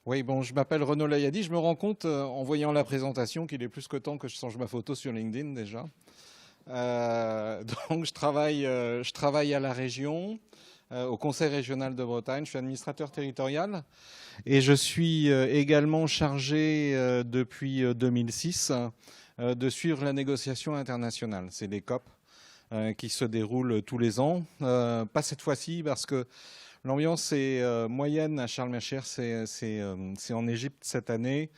Oui, bon, je m'appelle Renaud Layadi. Je me rends compte en voyant la présentation qu'il est plus que temps que je change ma photo sur LinkedIn déjà. Donc je travaille à la région, au Conseil régional de Bretagne. Je suis administrateur territorial et je suis également chargé depuis 2006 de suivre la négociation internationale. C'est les COP qui se déroulent tous les ans. Pas cette fois-ci parce que l'ambiance est moyenne à Sharm el-Sheikh, c'est en Égypte cette année.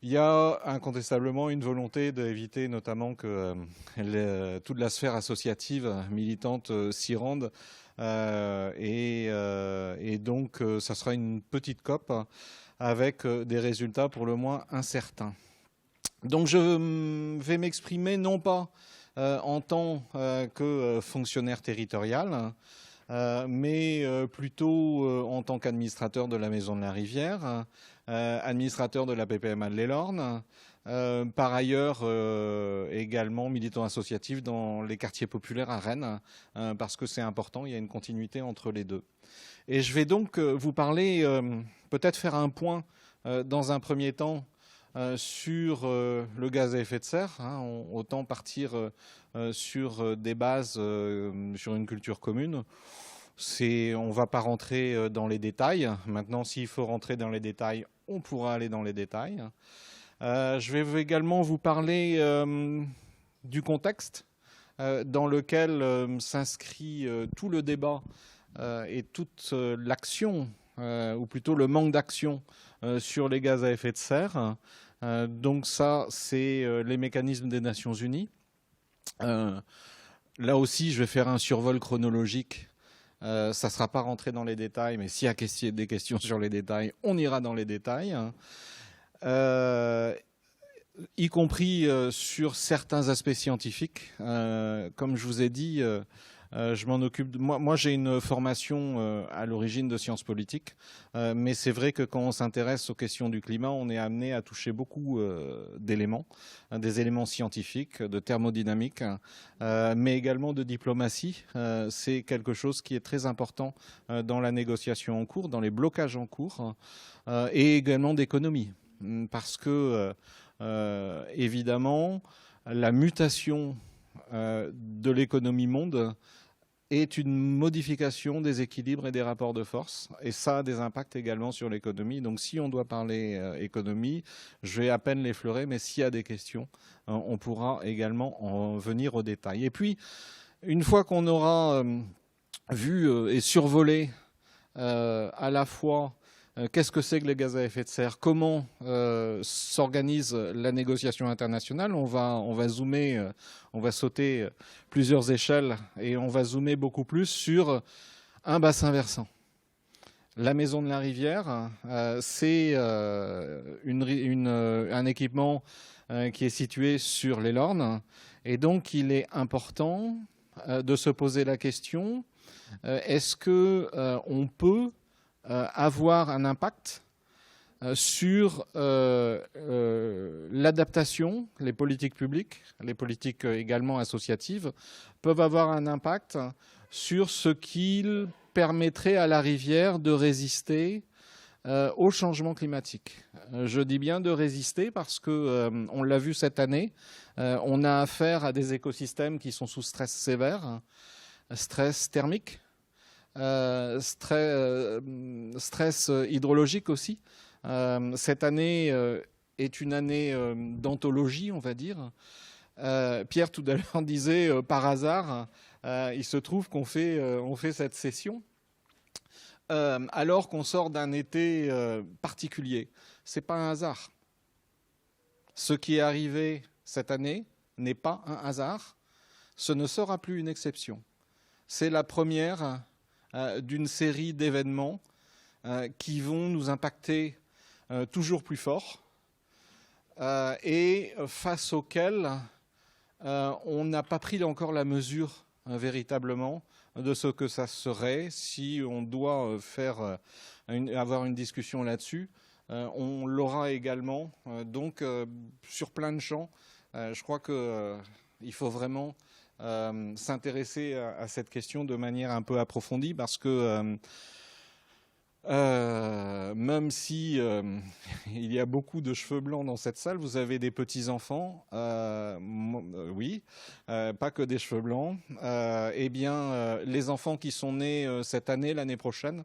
Il y a incontestablement une volonté d'éviter notamment que toute la sphère associative militante s'y rende. Et donc, ça sera une petite COP avec des résultats pour le moins incertains. Donc, je vais m'exprimer non pas en tant que fonctionnaire territorial, mais plutôt en tant qu'administrateur de la Maison de la Rivière, administrateur de la PPMA de l'Elorn, par ailleurs également militant associatif dans les quartiers populaires à Rennes, parce que c'est important, il y a une continuité entre les deux. Et je vais donc vous parler, peut-être faire un point dans un premier temps sur le gaz à effet de serre. Autant partir sur des bases, sur une culture commune. On ne va pas rentrer dans les détails. Maintenant, s'il faut rentrer dans les détails, on pourra aller dans les détails. Je vais également vous parler du contexte dans lequel s'inscrit tout le débat et toute l'action, ou plutôt le manque d'action sur les gaz à effet de serre. Donc ça, c'est les mécanismes des Nations Unies. Là aussi, je vais faire un survol chronologique. Ça ne sera pas rentré dans les détails, mais s'il y a des questions sur les détails, on ira dans les détails. Y compris sur certains aspects scientifiques. Comme je vous ai dit, je m'en occupe. Moi, j'ai une formation à l'origine de sciences politiques, mais c'est vrai que quand on s'intéresse aux questions du climat, on est amené à toucher beaucoup d'éléments, des éléments scientifiques, de thermodynamique, mais également de diplomatie. C'est quelque chose qui est très important dans la négociation en cours, dans les blocages en cours, et également d'économie, parce que évidemment, la mutation de l'économie monde est une modification des équilibres et des rapports de force. Et ça a des impacts également sur l'économie. Donc si on doit parler économie, je vais à peine l'effleurer, mais s'il y a des questions, on pourra également en venir au détail. Et puis, une fois qu'on aura vu et survolé à la fois qu'est-ce que c'est que les gaz à effet de serre, comment s'organise la négociation internationale. On va zoomer, on va sauter plusieurs échelles et on va zoomer beaucoup plus sur un bassin versant. La Maison de la Rivière, c'est un équipement qui est situé sur les Lornes. Et donc, il est important de se poser la question, est-ce qu'on peut avoir un impact sur l'adaptation, les politiques publiques, les politiques également associatives, peuvent avoir un impact sur ce qu'il permettrait à la rivière de résister au changement climatique. Je dis bien de résister parce que, on l'a vu cette année, on a affaire à des écosystèmes qui sont sous stress sévère, stress thermique, stress hydrologique aussi. Cette année est une année d'anthologie, on va dire. Pierre tout à l'heure disait par hasard, il se trouve qu'on fait cette session alors qu'on sort d'un été particulier. C'est pas un hasard. Ce qui est arrivé cette année n'est pas un hasard. Ce ne sera plus une exception. C'est la première d'une série d'événements qui vont nous impacter toujours plus fort et face auxquels on n'a pas pris encore la mesure véritablement de ce que ça serait si on doit avoir une discussion là-dessus. On l'aura également donc sur plein de champs. Je crois qu'il faut vraiment s'intéresser à cette question de manière un peu approfondie parce que Même si il y a beaucoup de cheveux blancs dans cette salle, vous avez des petits-enfants, oui, pas que des cheveux blancs. Eh bien, les enfants qui sont nés cette année, l'année prochaine,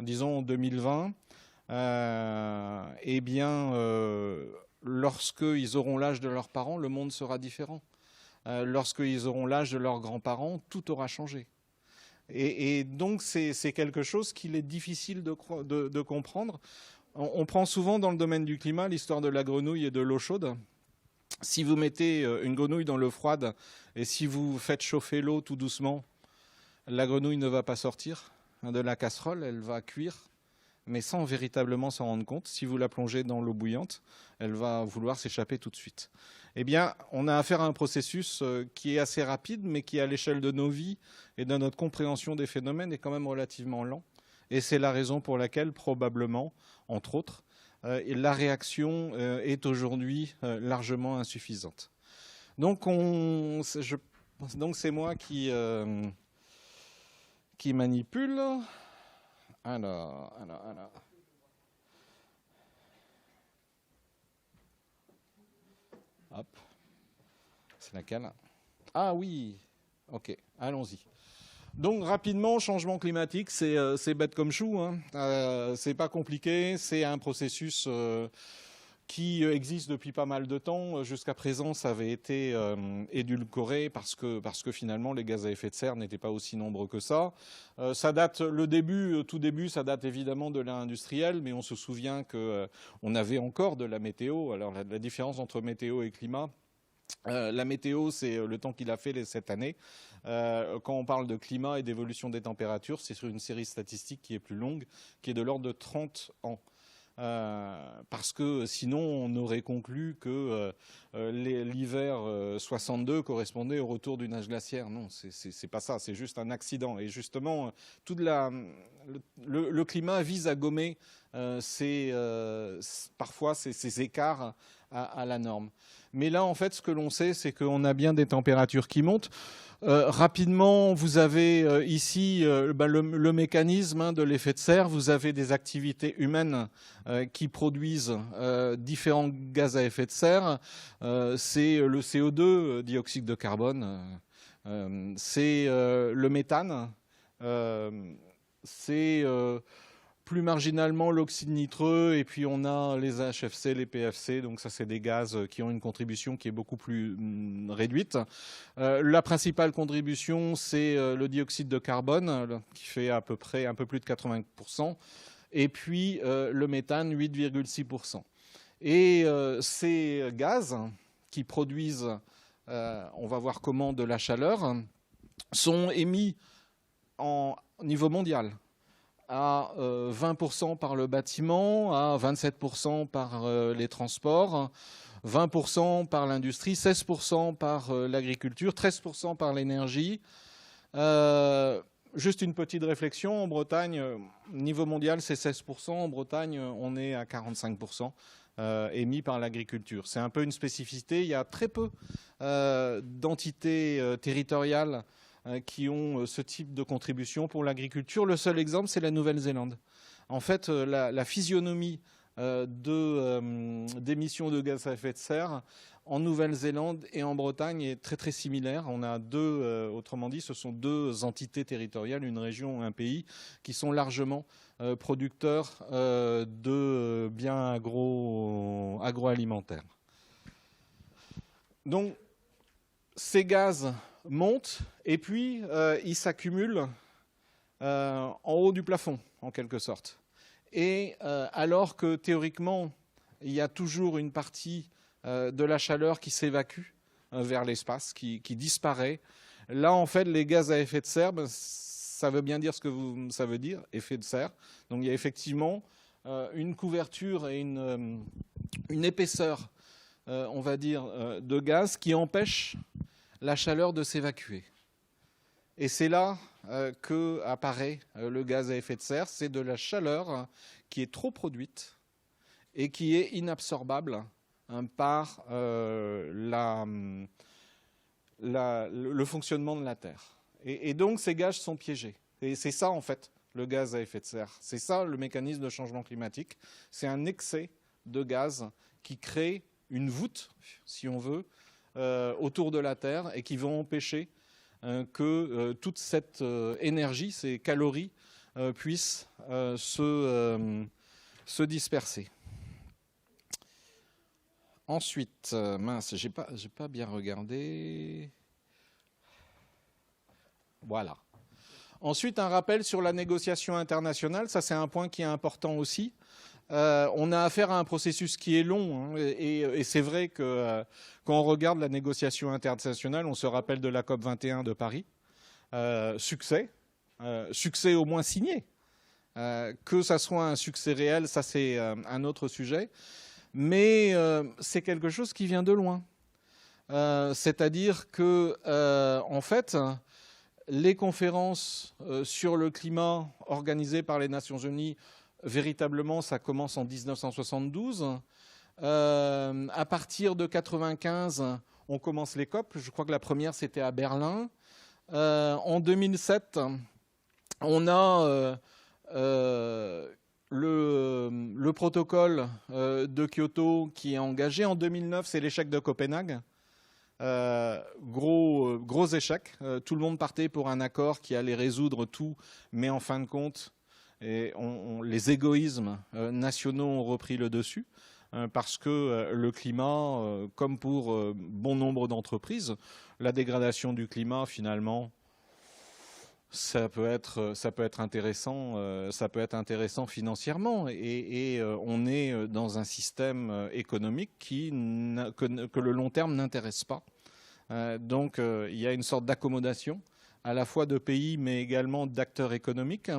disons en 2020, eh bien, lorsqu'ils auront l'âge de leurs parents, le monde sera différent. Lorsqu'ils auront l'âge de leurs grands-parents, tout aura changé. Et donc, c'est quelque chose qu'il est difficile de comprendre. On prend souvent dans le domaine du climat l'histoire de la grenouille et de l'eau chaude. Si vous mettez une grenouille dans l'eau froide et si vous faites chauffer l'eau tout doucement, la grenouille ne va pas sortir de la casserole, elle va cuire, mais sans véritablement s'en rendre compte. Si vous la plongez dans l'eau bouillante, elle va vouloir s'échapper tout de suite. Eh bien, on a affaire à un processus qui est assez rapide, mais qui, à l'échelle de nos vies et de notre compréhension des phénomènes, est quand même relativement lent. Et c'est la raison pour laquelle, probablement, entre autres, la réaction est aujourd'hui largement insuffisante. Donc, c'est moi qui manipule. Alors. Hop. C'est laquelle? Ah oui. Ok, allons-y. Donc rapidement, changement climatique, c'est bête comme chou. Hein. C'est pas compliqué. C'est un processus qui existe depuis pas mal de temps. Jusqu'à présent, ça avait été édulcoré parce que finalement, les gaz à effet de serre n'étaient pas aussi nombreux que ça. Ça date, tout début, ça date évidemment de l'ère industrielle, mais on se souvient qu'on avait encore de la météo. Alors la différence entre météo et climat, la météo, c'est le temps qu'il a fait cette année. Quand on parle de climat et d'évolution des températures, c'est sur une série statistique qui est plus longue, qui est de l'ordre de 30 ans. Parce que sinon on aurait conclu que l'hiver 62 correspondait au retour du nage glaciaire. Non, c'est pas ça, c'est juste un accident. Et justement, le climat vise à gommer parfois ces écarts à la norme. Mais là, en fait, ce que l'on sait, c'est qu'on a bien des températures qui montent. Rapidement, vous avez ici le mécanisme de l'effet de serre. Vous avez des activités humaines qui produisent différents gaz à effet de serre. C'est le CO2, dioxyde de carbone. C'est le méthane. C'est plus marginalement l'oxyde nitreux, et puis on a les HFC, les PFC, donc ça c'est des gaz qui ont une contribution qui est beaucoup plus réduite. La principale contribution, c'est le dioxyde de carbone, qui fait à peu près un peu plus de 80%, et puis le méthane, 8,6%. Et ces gaz qui produisent, on va voir comment, de la chaleur, sont émis au niveau mondial à 20% par le bâtiment, à 27% par les transports, 20% par l'industrie, 16% par l'agriculture, 13% par l'énergie. Juste une petite réflexion, en Bretagne, niveau mondial, c'est 16%. En Bretagne, on est à 45% émis par l'agriculture. C'est un peu une spécificité. Il y a très peu d'entités territoriales qui ont ce type de contribution pour l'agriculture. Le seul exemple, c'est la Nouvelle-Zélande. En fait, la physionomie d'émissions de gaz à effet de serre en Nouvelle-Zélande et en Bretagne est très très similaire. On a autrement dit, ce sont deux entités territoriales, une région ou un pays, qui sont largement producteurs de biens agroalimentaires. Donc, ces gaz montent et puis ils s'accumulent en haut du plafond, en quelque sorte. Et alors que théoriquement, il y a toujours une partie de la chaleur qui s'évacue vers l'espace, qui disparaît, là, en fait, les gaz à effet de serre, ça veut bien dire ce que ça veut dire, effet de serre. Donc il y a effectivement une couverture et une épaisseur, on va dire, de gaz qui empêche la chaleur de s'évacuer. Et c'est là qu'apparaît le gaz à effet de serre. C'est de la chaleur qui est trop produite et qui est inabsorbable par le fonctionnement de la Terre. Et donc ces gaz sont piégés. Et c'est ça, en fait, le gaz à effet de serre. C'est ça le mécanisme de changement climatique. C'est un excès de gaz qui crée une voûte, si on veut, autour de la Terre et qui va empêcher que toute cette énergie, ces calories, puissent se disperser. Ensuite, mince, j'ai pas bien regardé. Voilà. Ensuite, un rappel sur la négociation internationale. Ça, c'est un point qui est important aussi. On a affaire à un processus qui est long. Hein, et c'est vrai que quand on regarde la négociation internationale, on se rappelle de la COP 21 de Paris. Succès au moins signé. Que ça soit un succès réel, ça c'est un autre sujet. Mais c'est quelque chose qui vient de loin. C'est-à-dire que, en fait, les conférences sur le climat organisées par les Nations Unies, véritablement, ça commence en 1972. À partir de 1995, on commence les COP. Je crois que la première, c'était à Berlin. En 2007, on a le protocole de Kyoto qui est engagé. En 2009, c'est l'échec de Copenhague. Gros échec. Tout le monde partait pour un accord qui allait résoudre tout, mais en fin de compte, les égoïsmes nationaux ont repris le dessus, parce que le climat, comme pour bon nombre d'entreprises, la dégradation du climat, finalement, ça peut être intéressant financièrement, et on est dans un système économique que le long terme n'intéresse pas. Donc il y a une sorte d'accommodation à la fois de pays mais également d'acteurs économiques.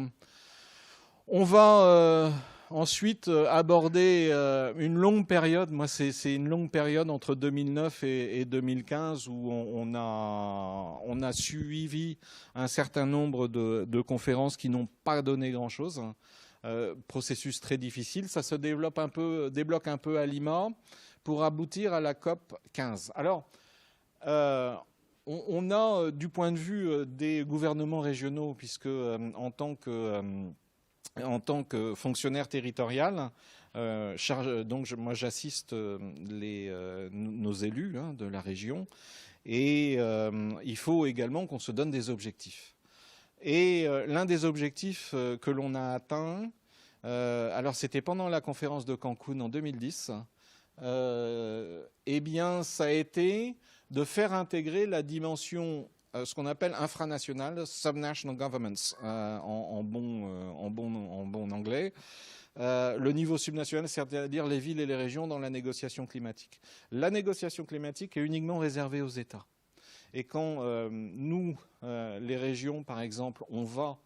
On va ensuite aborder une longue période. Moi, c'est une longue période entre 2009 et 2015 où on a suivi un certain nombre de conférences qui n'ont pas donné grand-chose. Processus très difficile. Ça se débloque un peu à Lima pour aboutir à la COP 15. Alors, on a, du point de vue des gouvernements régionaux, puisque en tant que fonctionnaire territorial, moi j'assiste nos élus de la région, et il faut également qu'on se donne des objectifs. Et l'un des objectifs que l'on a atteint, alors c'était pendant la conférence de Cancun en 2010, eh bien ça a été de faire intégrer la dimension ce qu'on appelle infranational, subnational governments en bon anglais. Le niveau subnational, c'est-à-dire les villes et les régions dans la négociation climatique. La négociation climatique est uniquement réservée aux États. Et quand nous, les régions, par exemple, on va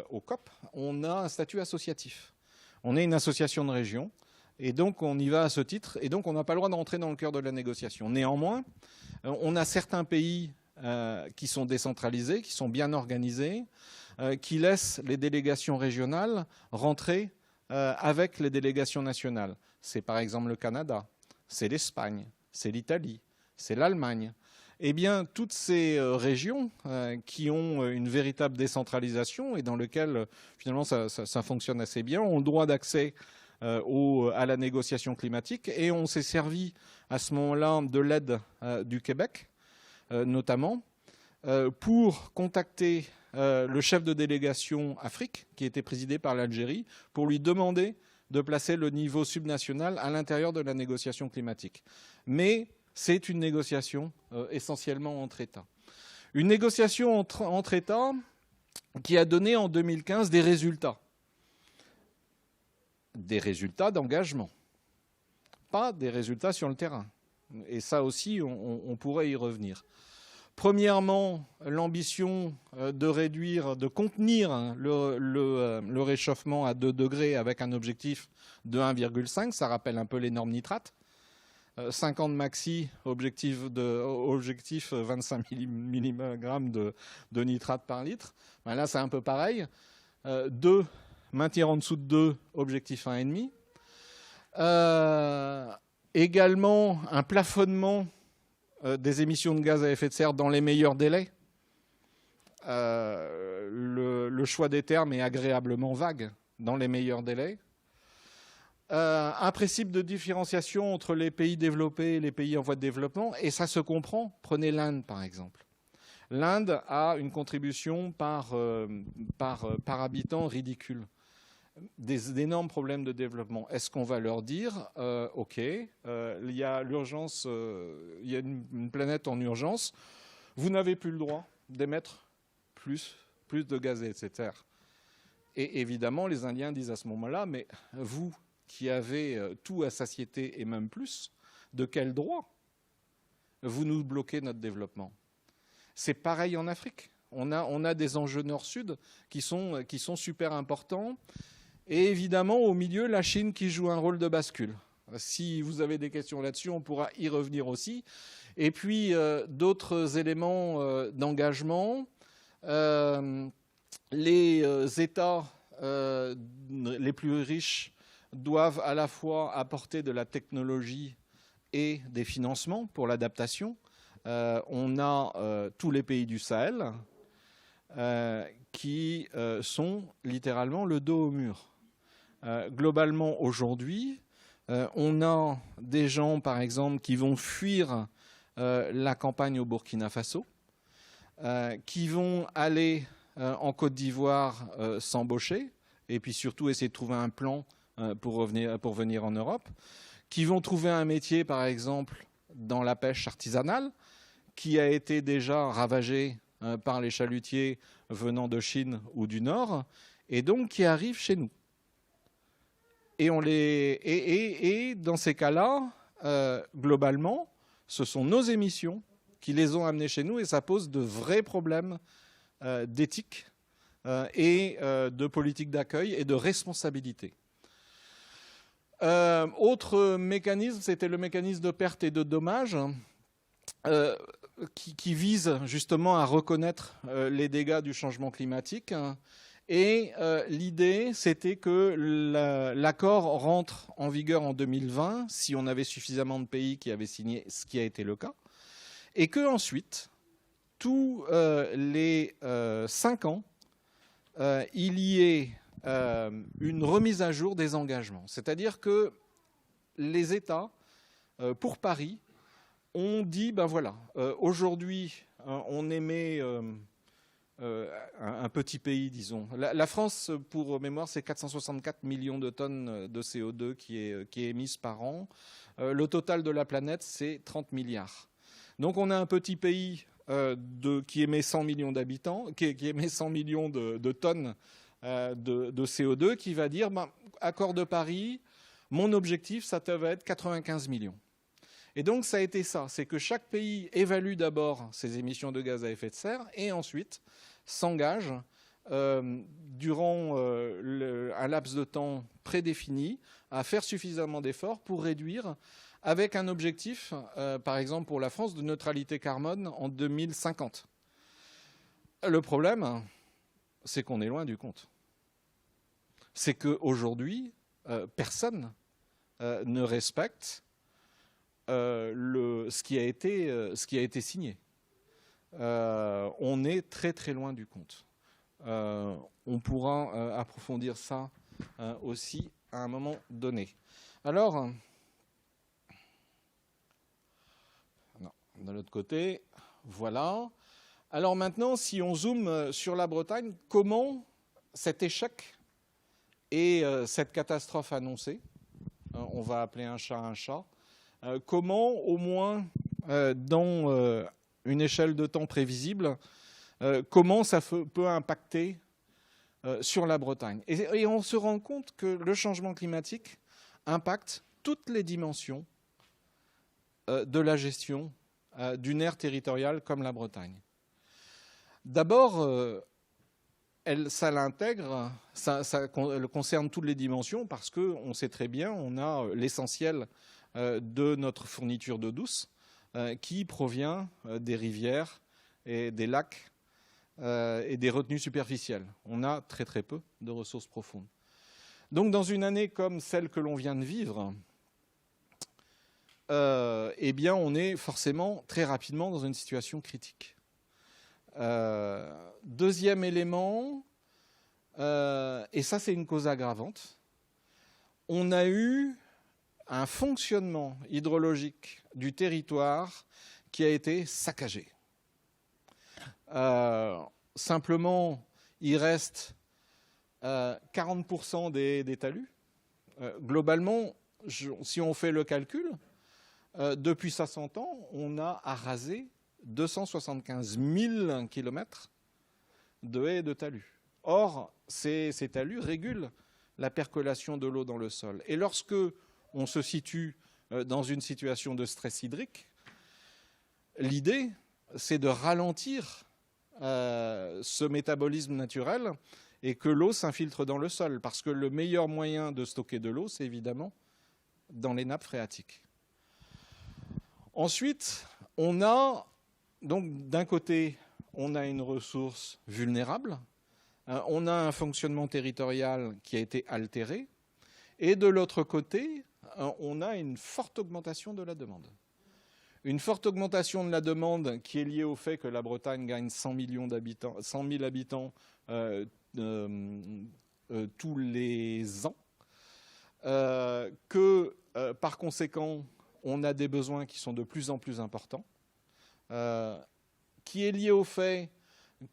au COP, on a un statut associatif. On est une association de régions, et donc on y va à ce titre, et donc on n'a pas le droit d'entrer dans le cœur de la négociation. Néanmoins, on a certains pays qui sont décentralisés, qui sont bien organisés, qui laissent les délégations régionales rentrer avec les délégations nationales. C'est par exemple le Canada, c'est l'Espagne, c'est l'Italie, c'est l'Allemagne. Eh bien, toutes ces régions qui ont une véritable décentralisation et dans lesquelles finalement ça fonctionne assez bien, ont le droit d'accès à la négociation climatique, et on s'est servi à ce moment-là de l'aide du Québec, notamment, pour contacter le chef de délégation Afrique, qui était présidé par l'Algérie, pour lui demander de placer le niveau subnational à l'intérieur de la négociation climatique. Mais c'est une négociation essentiellement entre États. Une négociation entre États qui a donné en 2015 des résultats. Des résultats d'engagement, pas des résultats sur le terrain. Et ça aussi, on pourrait y revenir. Premièrement, l'ambition de contenir le réchauffement à 2 degrés avec un objectif de 1,5. Ça rappelle un peu les normes nitrates. 50 maxi, objectif 25 mg de nitrate par litre. Ben là, c'est un peu pareil. 2, maintien en dessous de 2, objectif 1,5. Également, un plafonnement des émissions de gaz à effet de serre dans les meilleurs délais. le choix des termes est agréablement vague dans les meilleurs délais. Un principe de différenciation entre les pays développés et les pays en voie de développement, et ça se comprend. Prenez l'Inde, par exemple. L'Inde a une contribution par habitant ridicule. D'énormes problèmes de développement. Est-ce qu'on va leur dire, OK, il y a l'urgence, il y a une planète en urgence, vous n'avez plus le droit d'émettre plus de gaz à effet de serre. Et évidemment, les Indiens disent à ce moment-là, mais vous qui avez tout à satiété et même plus, de quel droit vous nous bloquez notre développement? C'est pareil en Afrique. On a des enjeux nord-sud qui sont super importants. Et évidemment, au milieu, la Chine qui joue un rôle de bascule. Si vous avez des questions là-dessus, on pourra y revenir aussi. Et puis, d'autres éléments d'engagement. Les États les plus riches doivent à la fois apporter de la technologie et des financements pour l'adaptation. On a tous les pays du Sahel qui sont littéralement le dos au mur. Globalement, aujourd'hui, on a des gens, par exemple, qui vont fuir la campagne au Burkina Faso, qui vont aller en Côte d'Ivoire s'embaucher, et puis surtout essayer de trouver un plan pour venir en Europe, qui vont trouver un métier, par exemple, dans la pêche artisanale, qui a été déjà ravagée par les chalutiers venant de Chine ou du Nord, et donc qui arrivent chez nous. Et dans ces cas-là, globalement, ce sont nos émissions qui les ont amenés chez nous, et ça pose de vrais problèmes d'éthique et de politique d'accueil et de responsabilité. Autre mécanisme, c'était le mécanisme de perte et de dommages qui vise justement à reconnaître les dégâts du changement climatique. Et l'idée, c'était que l'accord rentre en vigueur en 2020, si on avait suffisamment de pays qui avaient signé, ce qui a été le cas, et qu'ensuite, tous les 5 ans, il y ait une remise à jour des engagements. C'est-à-dire que les États, pour Paris, ont dit, ben voilà, aujourd'hui, on émet... un petit pays, disons. La France, pour mémoire, c'est 464 millions de tonnes de CO2 qui est émise par an. Le total de la planète, c'est 30 milliards. Donc on a un petit pays qui émet 100 millions d'habitants, qui émet 100 millions de tonnes de CO2, qui va dire, accord de Paris, mon objectif, ça va être 95 millions. Et donc ça a été ça, c'est que chaque pays évalue d'abord ses émissions de gaz à effet de serre et ensuite s'engage durant un laps de temps prédéfini à faire suffisamment d'efforts pour réduire, avec un objectif, par exemple pour la France, de neutralité carbone en 2050. Le problème, c'est qu'on est loin du compte. C'est qu'aujourd'hui, personne ne respecte ce qui a été signé. On est très très loin du compte. On pourra approfondir ça aussi à un moment donné. Alors, non, de l'autre côté, voilà. Alors maintenant, si on zoome sur la Bretagne, comment cet échec et cette catastrophe annoncée, on va appeler un chat, comment au moins dans une échelle de temps prévisible, comment ça peut impacter sur la Bretagne. Et on se rend compte que le changement climatique impacte toutes les dimensions de la gestion d'une aire territoriale comme la Bretagne. D'abord, ça l'intègre, ça concerne toutes les dimensions parce qu'on sait très bien, on a l'essentiel de notre fourniture d'eau douce qui provient des rivières et des lacs et des retenues superficielles. On a très très peu de ressources profondes. Donc dans une année comme celle que l'on vient de vivre, eh bien on est forcément très rapidement dans une situation critique. Deuxième élément, et ça c'est une cause aggravante, on a eu un fonctionnement hydrologique du territoire qui a été saccagé. Simplement, il reste 40% des talus. Globalement, si on fait le calcul, depuis 500 ans, on a arasé 275 000 kilomètres de haies et de talus. Or, ces talus régulent la percolation de l'eau dans le sol. Et lorsque on se situe dans une situation de stress hydrique, l'idée, c'est de ralentir ce métabolisme naturel et que l'eau s'infiltre dans le sol. Parce que le meilleur moyen de stocker de l'eau, c'est évidemment dans les nappes phréatiques. Ensuite, on a, donc d'un côté, on a une ressource vulnérable, on a un fonctionnement territorial qui a été altéré, et de l'autre côté, on a une forte augmentation de la demande. Une forte augmentation de la demande qui est liée au fait que la Bretagne gagne 100 000 habitants tous les ans, que par conséquent, on a des besoins qui sont de plus en plus importants, qui est lié au fait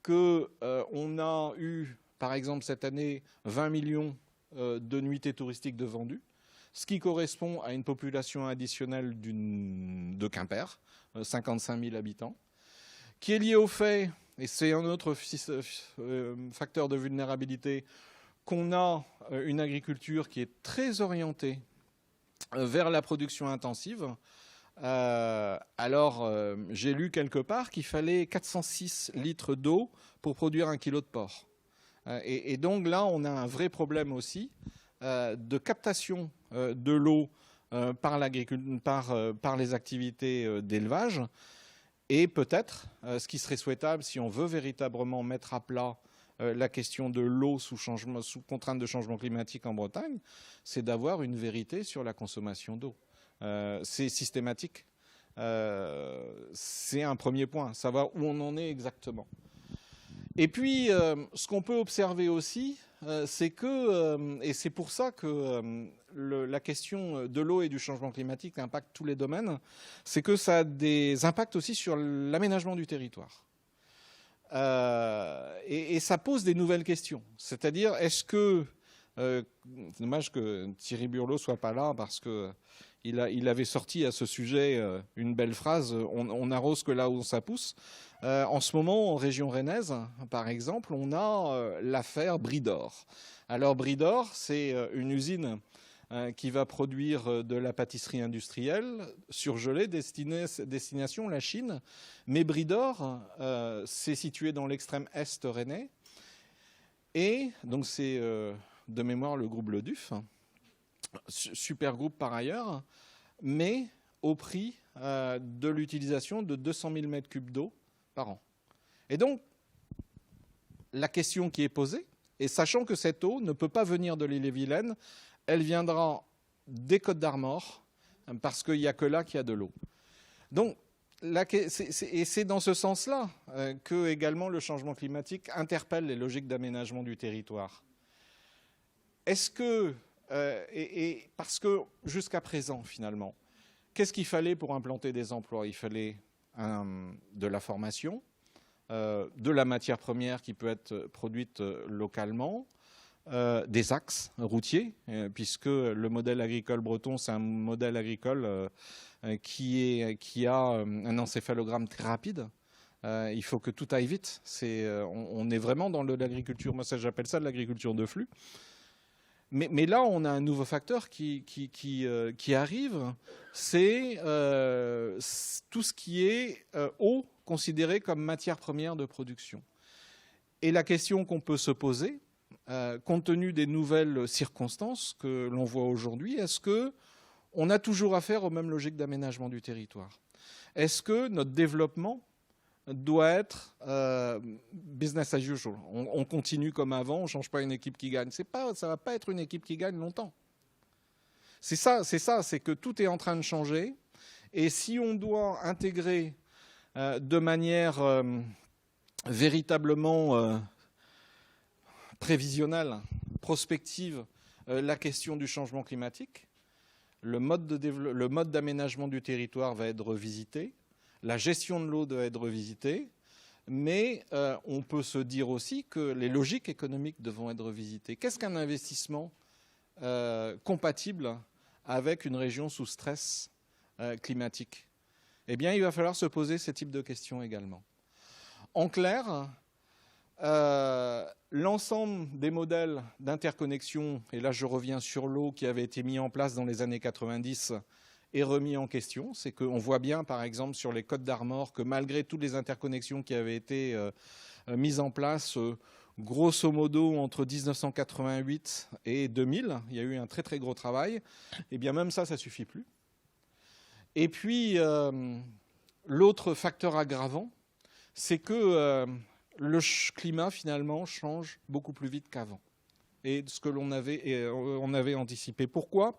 qu'on a eu, par exemple cette année, 20 millions de nuitées touristiques de vendus, ce qui correspond à une population additionnelle de Quimper, 55 000 habitants, qui est lié au fait, et c'est un autre facteur de vulnérabilité, qu'on a une agriculture qui est très orientée vers la production intensive. J'ai lu quelque part qu'il fallait 406 litres d'eau pour produire 1 kilo de porc. Et donc là, on a un vrai problème aussi de captation de l'eau par les activités d'élevage. Et peut-être, ce qui serait souhaitable, si on veut véritablement mettre à plat la question de l'eau sous contrainte de changement climatique en Bretagne, c'est d'avoir une vérité sur la consommation d'eau. C'est systématique. C'est un premier point, savoir où on en est exactement. Et puis, ce qu'on peut observer aussi, c'est que, et c'est pour ça que la question de l'eau et du changement climatique impacte tous les domaines, c'est que ça a des impacts aussi sur l'aménagement du territoire. Et ça pose des nouvelles questions. C'est-à-dire, est-ce que... c'est dommage que Thierry Burlot ne soit pas là parce qu'il avait sorti à ce sujet une belle phrase, on n'arrose que là où ça pousse. En ce moment, en région rennaise, par exemple, on a l'affaire Bridor. Alors Bridor, c'est une usine qui va produire de la pâtisserie industrielle surgelée, destination la Chine. Mais Bridor, c'est situé dans l'extrême est rennais. Et donc c'est de mémoire le groupe Le Duf, super groupe par ailleurs, mais au prix de l'utilisation de 200 000 m3 d'eau par an. Et donc, la question qui est posée, et sachant que cette eau ne peut pas venir de l'Ille-et-Vilaine, elle viendra des Côtes-d'Armor, parce qu'il n'y a que là qu'il y a de l'eau. Donc, et c'est dans ce sens-là que également le changement climatique interpelle les logiques d'aménagement du territoire. Est-ce que, parce que jusqu'à présent, finalement, qu'est-ce qu'il fallait pour implanter des emplois? Il fallait de la formation, de la matière première qui peut être produite localement, des axes routiers, puisque le modèle agricole breton, c'est un modèle agricole qui a un encéphalogramme très rapide. Il faut que tout aille vite. On est vraiment dans l'agriculture, moi j'appelle ça de l'agriculture de flux. Mais là, on a un nouveau facteur qui arrive, c'est tout ce qui est eau considérée comme matière première de production. Et la question qu'on peut se poser, compte tenu des nouvelles circonstances que l'on voit aujourd'hui, est-ce qu'on a toujours affaire aux mêmes logiques d'aménagement du territoire? Est-ce que notre développement doit être business as usual? On continue comme avant, on ne change pas une équipe qui gagne. Ça ne va pas être une équipe qui gagne longtemps. C'est c'est que tout est en train de changer. Et si on doit intégrer de manière véritablement prévisionnelle, prospective, la question du changement climatique. Le mode d'aménagement du territoire va être revisité, la gestion de l'eau doit être revisitée, mais on peut se dire aussi que les logiques économiques devront être revisitées. Qu'est-ce qu'un investissement compatible avec une région sous stress climatique? Eh bien, il va falloir se poser ce type de questions également. En clair, l'ensemble des modèles d'interconnexion, et là je reviens sur l'eau qui avait été mis en place dans les années 90, est remis en question. C'est qu'on voit bien, par exemple, sur les Côtes d'Armor, que malgré toutes les interconnexions qui avaient été mises en place, grosso modo entre 1988 et 2000, il y a eu un très très gros travail, et bien même ça ne suffit plus. Et puis, l'autre facteur aggravant, c'est que le climat, finalement, change beaucoup plus vite qu'avant. Et ce que l'on avait anticipé. Pourquoi ?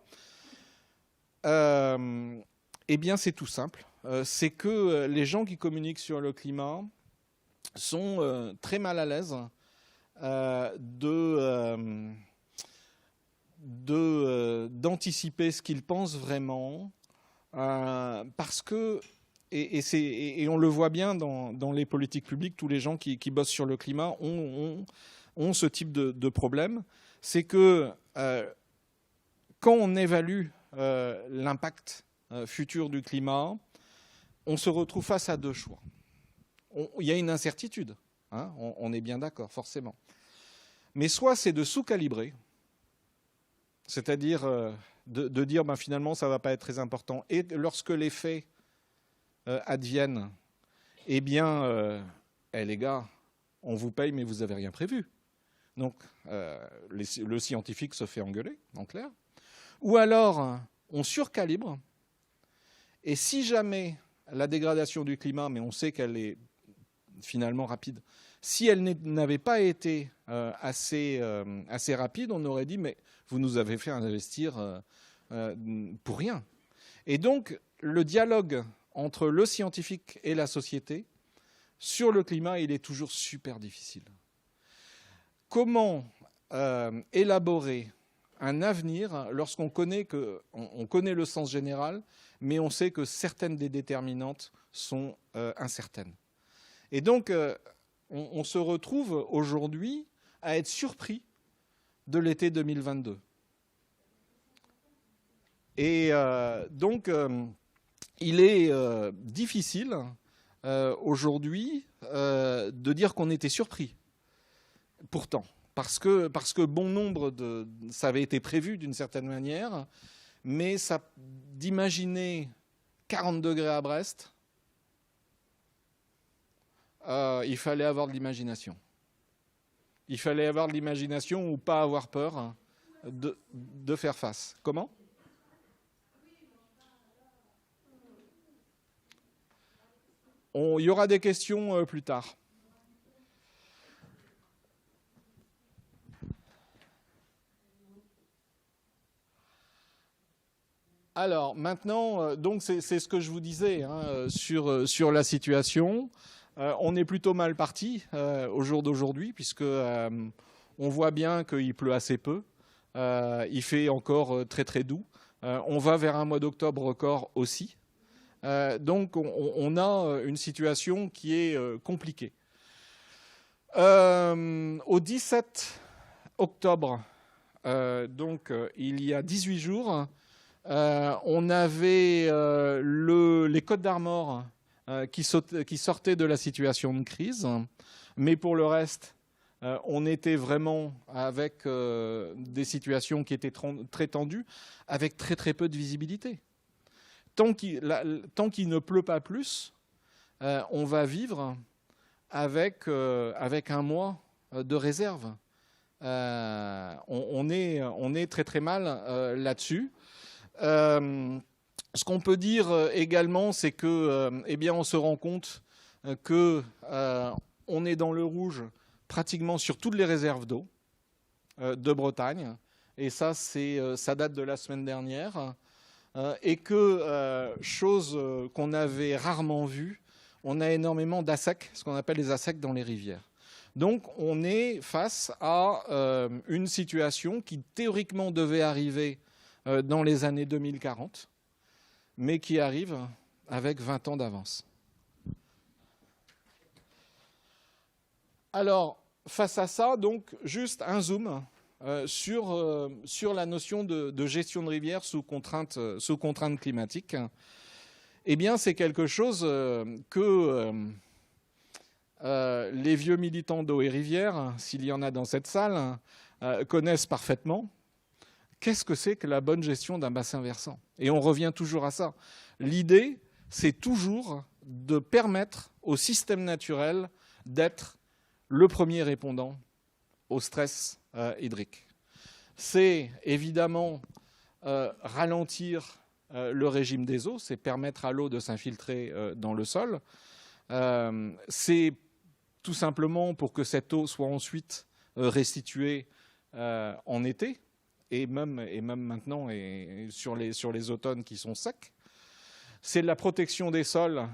Eh bien, c'est tout simple. C'est que les gens qui communiquent sur le climat sont très mal à l'aise d'anticiper ce qu'ils pensent vraiment, parce que, et on le voit bien dans les politiques publiques, tous les gens qui bossent sur le climat ont ce type de problème. C'est que quand on évalue l'impact futur du climat, on se retrouve face à deux choix. Il y a une incertitude, hein, on est bien d'accord, forcément. Mais soit c'est de sous-calibrer, c'est-à-dire de dire ben, finalement ça ne va pas être très important. Et lorsque les faits adviennent, eh bien, les gars, on vous paye mais vous n'avez rien prévu. Donc le scientifique se fait engueuler, en clair. Ou alors on surcalibre, et si jamais la dégradation du climat, mais on sait qu'elle est finalement rapide, si elle n'avait pas été assez rapide, on aurait dit mais vous nous avez fait investir pour rien. Et donc le dialogue entre le scientifique et la société sur le climat, il est toujours super difficile. Comment élaborer un avenir lorsqu'on connaît le sens général, mais on sait que certaines des déterminantes sont incertaines. Et donc, on se retrouve aujourd'hui à être surpris de l'été 2022. Et donc, il est difficile aujourd'hui de dire qu'on était surpris. Pourtant, parce que bon nombre ça avait été prévu d'une certaine manière, mais d'imaginer 40 degrés à Brest, il fallait avoir de l'imagination. Il fallait avoir de l'imagination ou pas avoir peur de faire face. Comment ? Il y aura des questions plus tard. Alors maintenant, donc c'est ce que je vous disais hein, sur la situation. On est plutôt mal parti au jour d'aujourd'hui, puisque on voit bien qu'il pleut assez peu. Il fait encore très très doux. On va vers un mois d'octobre record aussi. Donc on a une situation qui est compliquée. Au 17 octobre, donc il y a 18 jours, on avait les Côtes d'Armor qui sortaient de la situation de crise, mais pour le reste, on était vraiment avec des situations qui étaient très tendues, avec très très peu de visibilité. Tant qu'il ne pleut pas plus, on va vivre avec un mois de réserve. On est très très mal là-dessus. Ce qu'on peut dire également, c'est que, eh bien, on se rend compte que on est dans le rouge pratiquement sur toutes les réserves d'eau de Bretagne, et ça date de la semaine dernière, et que chose qu'on avait rarement vue, on a énormément d'assecs, ce qu'on appelle les assecs dans les rivières. Donc on est face à une situation qui théoriquement devait arriver dans les années 2040, mais qui arrive avec 20 ans d'avance. Alors, face à ça, donc, juste un zoom sur la notion de gestion de rivière sous contrainte climatique. Eh bien, c'est quelque chose que les vieux militants d'eau et rivière, s'il y en a dans cette salle, connaissent parfaitement. Qu'est-ce que c'est que la bonne gestion d'un bassin versant? Et on revient toujours à ça. L'idée, c'est toujours de permettre au système naturel d'être le premier répondant au stress hydrique. C'est évidemment ralentir le régime des eaux, c'est permettre à l'eau de s'infiltrer dans le sol. C'est tout simplement pour que cette eau soit ensuite restituée en été, et même maintenant et sur les automnes qui sont secs. C'est de la protection des sols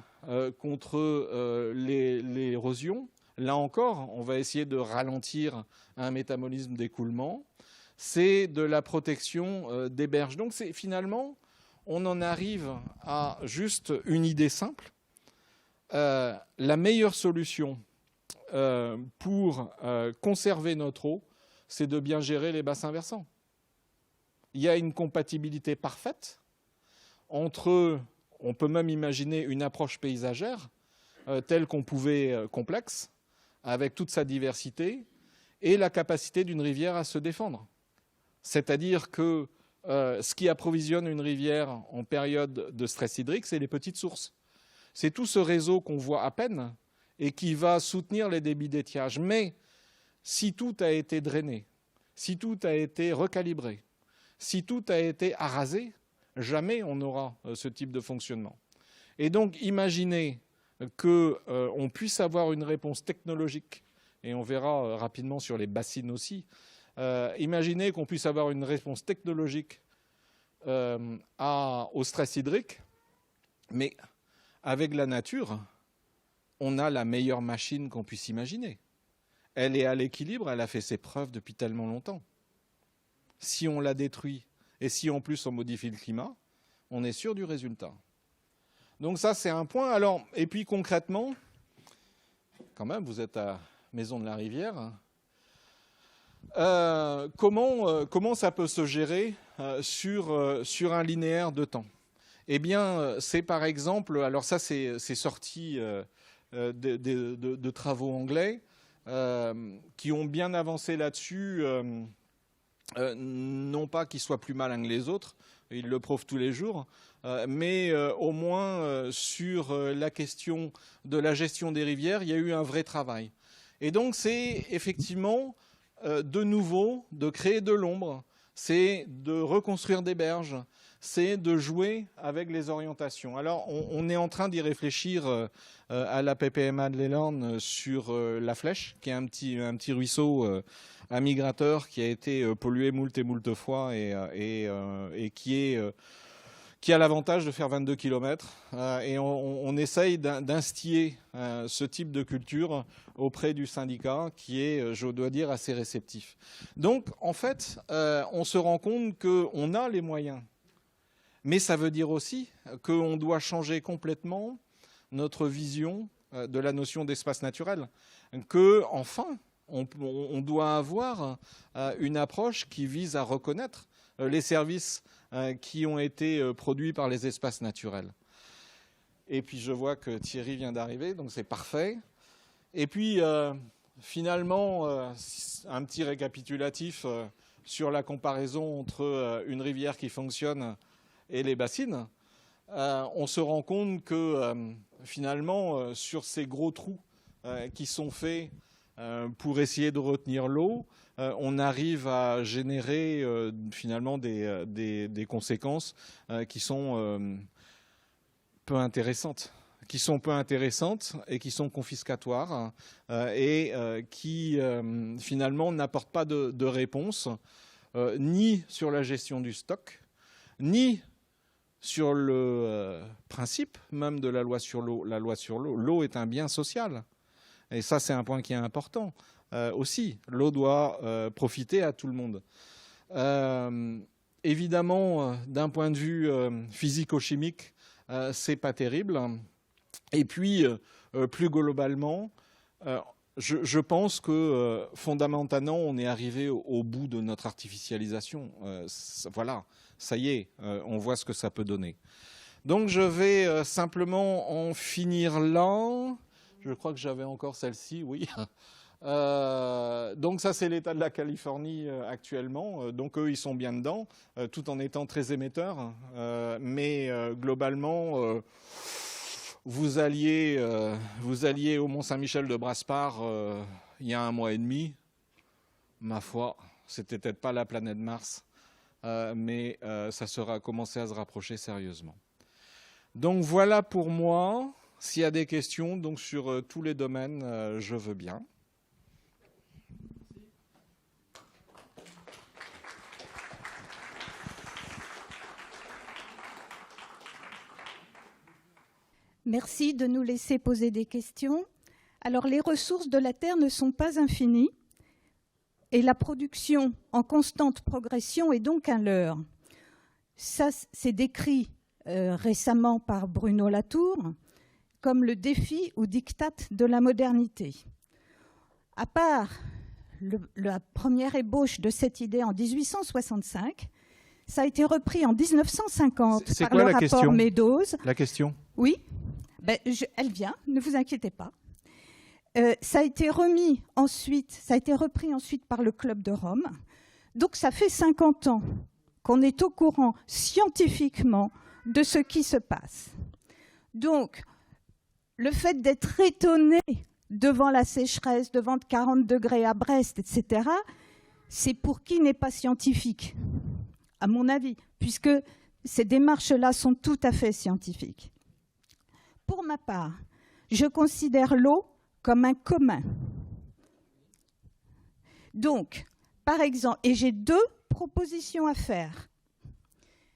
contre l'érosion. Là encore, on va essayer de ralentir un métabolisme d'écoulement. C'est de la protection des berges. Donc finalement, on en arrive à juste une idée simple. La meilleure solution pour conserver notre eau, c'est de bien gérer les bassins versants. Il y a une compatibilité parfaite entre, on peut même imaginer une approche paysagère telle qu'on pouvait complexe, avec toute sa diversité, et la capacité d'une rivière à se défendre. C'est-à-dire que ce qui approvisionne une rivière en période de stress hydrique, c'est les petites sources. C'est tout ce réseau qu'on voit à peine et qui va soutenir les débits d'étiage. Mais si tout a été drainé, si tout a été recalibré, si tout a été arasé, jamais on n'aura ce type de fonctionnement. Et donc, imaginez qu'on puisse avoir une réponse technologique, et on verra rapidement sur les bassines aussi, imaginez qu'on puisse avoir une réponse technologique au stress hydrique, mais avec la nature, on a la meilleure machine qu'on puisse imaginer. Elle est à l'équilibre, elle a fait ses preuves depuis tellement longtemps. Si on la détruit et si en plus on modifie le climat, on est sûr du résultat. Donc ça, c'est un point. Alors, et puis concrètement, quand même, vous êtes à Maison de la Rivière. Comment ça peut se gérer sur un linéaire de temps? Eh bien, c'est par exemple, alors ça c'est sorti de travaux anglais qui ont bien avancé là-dessus, non pas qu'ils soient plus malins que les autres, ils le prouvent tous les jours, mais au moins sur la question de la gestion des rivières, il y a eu un vrai travail. Et donc c'est effectivement de nouveau de créer de l'ombre, c'est de reconstruire des berges, c'est de jouer avec les orientations. Alors, on est en train d'y réfléchir à la PPMA de l'Élorn sur la Flèche, qui est un petit ruisseau un migrateur qui a été pollué moult et moult fois et qui a l'avantage de faire 22 km. Et on essaye d'instiller ce type de culture auprès du syndicat qui est, je dois dire, assez réceptif. Donc, en fait, on se rend compte qu'on a les moyens. Mais ça veut dire aussi qu'on doit changer complètement notre vision de la notion d'espace naturel. Qu'enfin, on doit avoir une approche qui vise à reconnaître les services qui ont été produits par les espaces naturels. Et puis je vois que Thierry vient d'arriver, donc c'est parfait. Et puis finalement, un petit récapitulatif sur la comparaison entre une rivière qui fonctionne et les bassines. On se rend compte que finalement, sur ces gros trous qui sont faits pour essayer de retenir l'eau, on arrive à générer finalement des conséquences qui sont peu intéressantes. Qui sont peu intéressantes et qui sont confiscatoires et qui finalement n'apportent pas de réponse ni sur la gestion du stock, ni sur le principe même de la loi sur l'eau. La loi sur l'eau, l'eau est un bien social. Et ça, c'est un point qui est important aussi. L'eau doit profiter à tout le monde. Évidemment, d'un point de vue physico-chimique, c'est pas terrible. Et puis, plus globalement, je pense que fondamentalement, on est arrivé au bout de notre artificialisation. Voilà, ça y est, on voit ce que ça peut donner. Donc, je vais simplement en finir là. Je crois que j'avais encore celle-ci, oui. Donc ça, c'est l'état de la Californie actuellement. Donc eux, ils sont bien dedans, tout en étant très émetteurs. Mais globalement, vous alliez au Mont-Saint-Michel de Brasparts il y a 1 mois et demi. Ma foi, c'était peut-être pas la planète Mars, mais ça sera commencé à se rapprocher sérieusement. Donc voilà pour moi. S'il y a des questions donc sur tous les domaines, je veux bien. Merci de nous laisser poser des questions. Alors, les ressources de la Terre ne sont pas infinies et la production en constante progression est donc un leurre. Ça, c'est décrit récemment par Bruno Latour comme le défi ou diktat de la modernité. À part la première ébauche de cette idée en 1865, ça a été repris en 1950 par le rapport Meadows. La question ? Oui, elle vient, ne vous inquiétez pas. Ça a été repris ensuite par le Club de Rome. Donc ça fait 50 ans qu'on est au courant scientifiquement de ce qui se passe. Donc, le fait d'être étonné devant la sécheresse, devant 40 degrés à Brest, etc., c'est pour qui n'est pas scientifique, à mon avis, puisque ces démarches-là sont tout à fait scientifiques. Pour ma part, je considère l'eau comme un commun. Donc, par exemple, et j'ai 2 propositions à faire.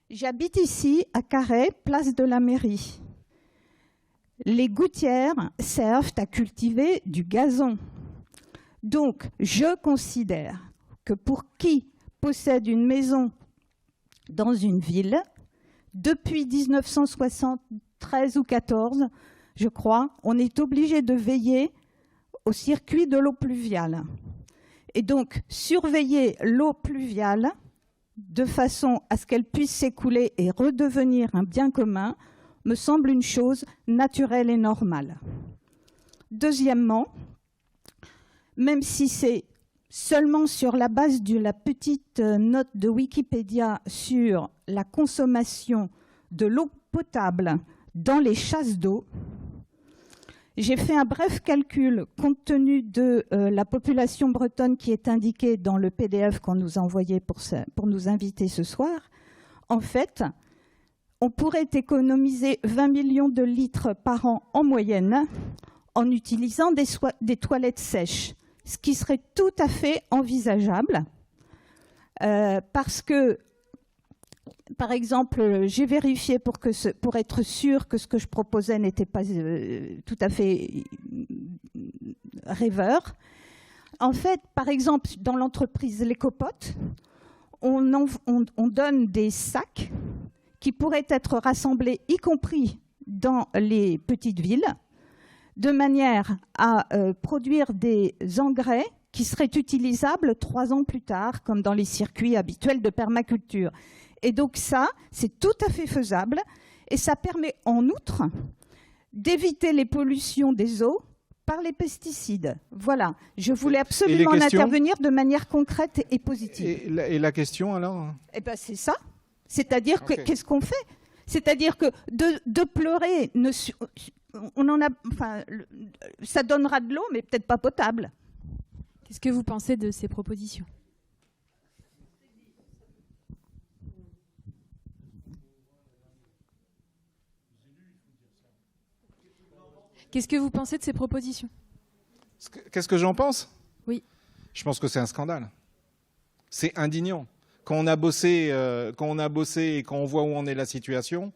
J'habite ici, à Carhaix, place de la Mairie. Les gouttières servent à cultiver du gazon. Donc, je considère que pour qui possède une maison dans une ville, depuis 1973 ou 14, je crois, on est obligé de veiller au circuit de l'eau pluviale. Et donc, surveiller l'eau pluviale de façon à ce qu'elle puisse s'écouler et redevenir un bien commun me semble une chose naturelle et normale. Deuxièmement, même si c'est seulement sur la base de la petite note de Wikipédia sur la consommation de l'eau potable dans les chasses d'eau, j'ai fait un bref calcul compte tenu de la population bretonne qui est indiquée dans le PDF qu'on nous a envoyé pour nous inviter ce soir. En fait, on pourrait économiser 20 millions de litres par an en moyenne en utilisant des toilettes sèches, ce qui serait tout à fait envisageable parce que, par exemple, j'ai vérifié pour être sûr que ce que je proposais n'était pas tout à fait rêveur. En fait, par exemple, dans l'entreprise L'Écopote, on donne des sacs qui pourraient être rassemblés, y compris dans les petites villes, de manière à produire des engrais qui seraient utilisables 3 ans plus tard, comme dans les circuits habituels de permaculture. Et donc ça, c'est tout à fait faisable et ça permet en outre d'éviter les pollutions des eaux par les pesticides. Voilà, je voulais absolument intervenir de manière concrète et positive. Et la question alors ? Eh bien c'est ça, c'est-à-dire que qu'est-ce qu'on fait ? C'est-à-dire que de pleurer, ça donnera de l'eau mais peut-être pas potable. Qu'est-ce que vous pensez de ces propositions ? Qu'est-ce que vous pensez de ces propositions ? Qu'est-ce que j'en pense ? Oui. Je pense que c'est un scandale. C'est indignant. quand on a bossé et quand on voit où en est la situation,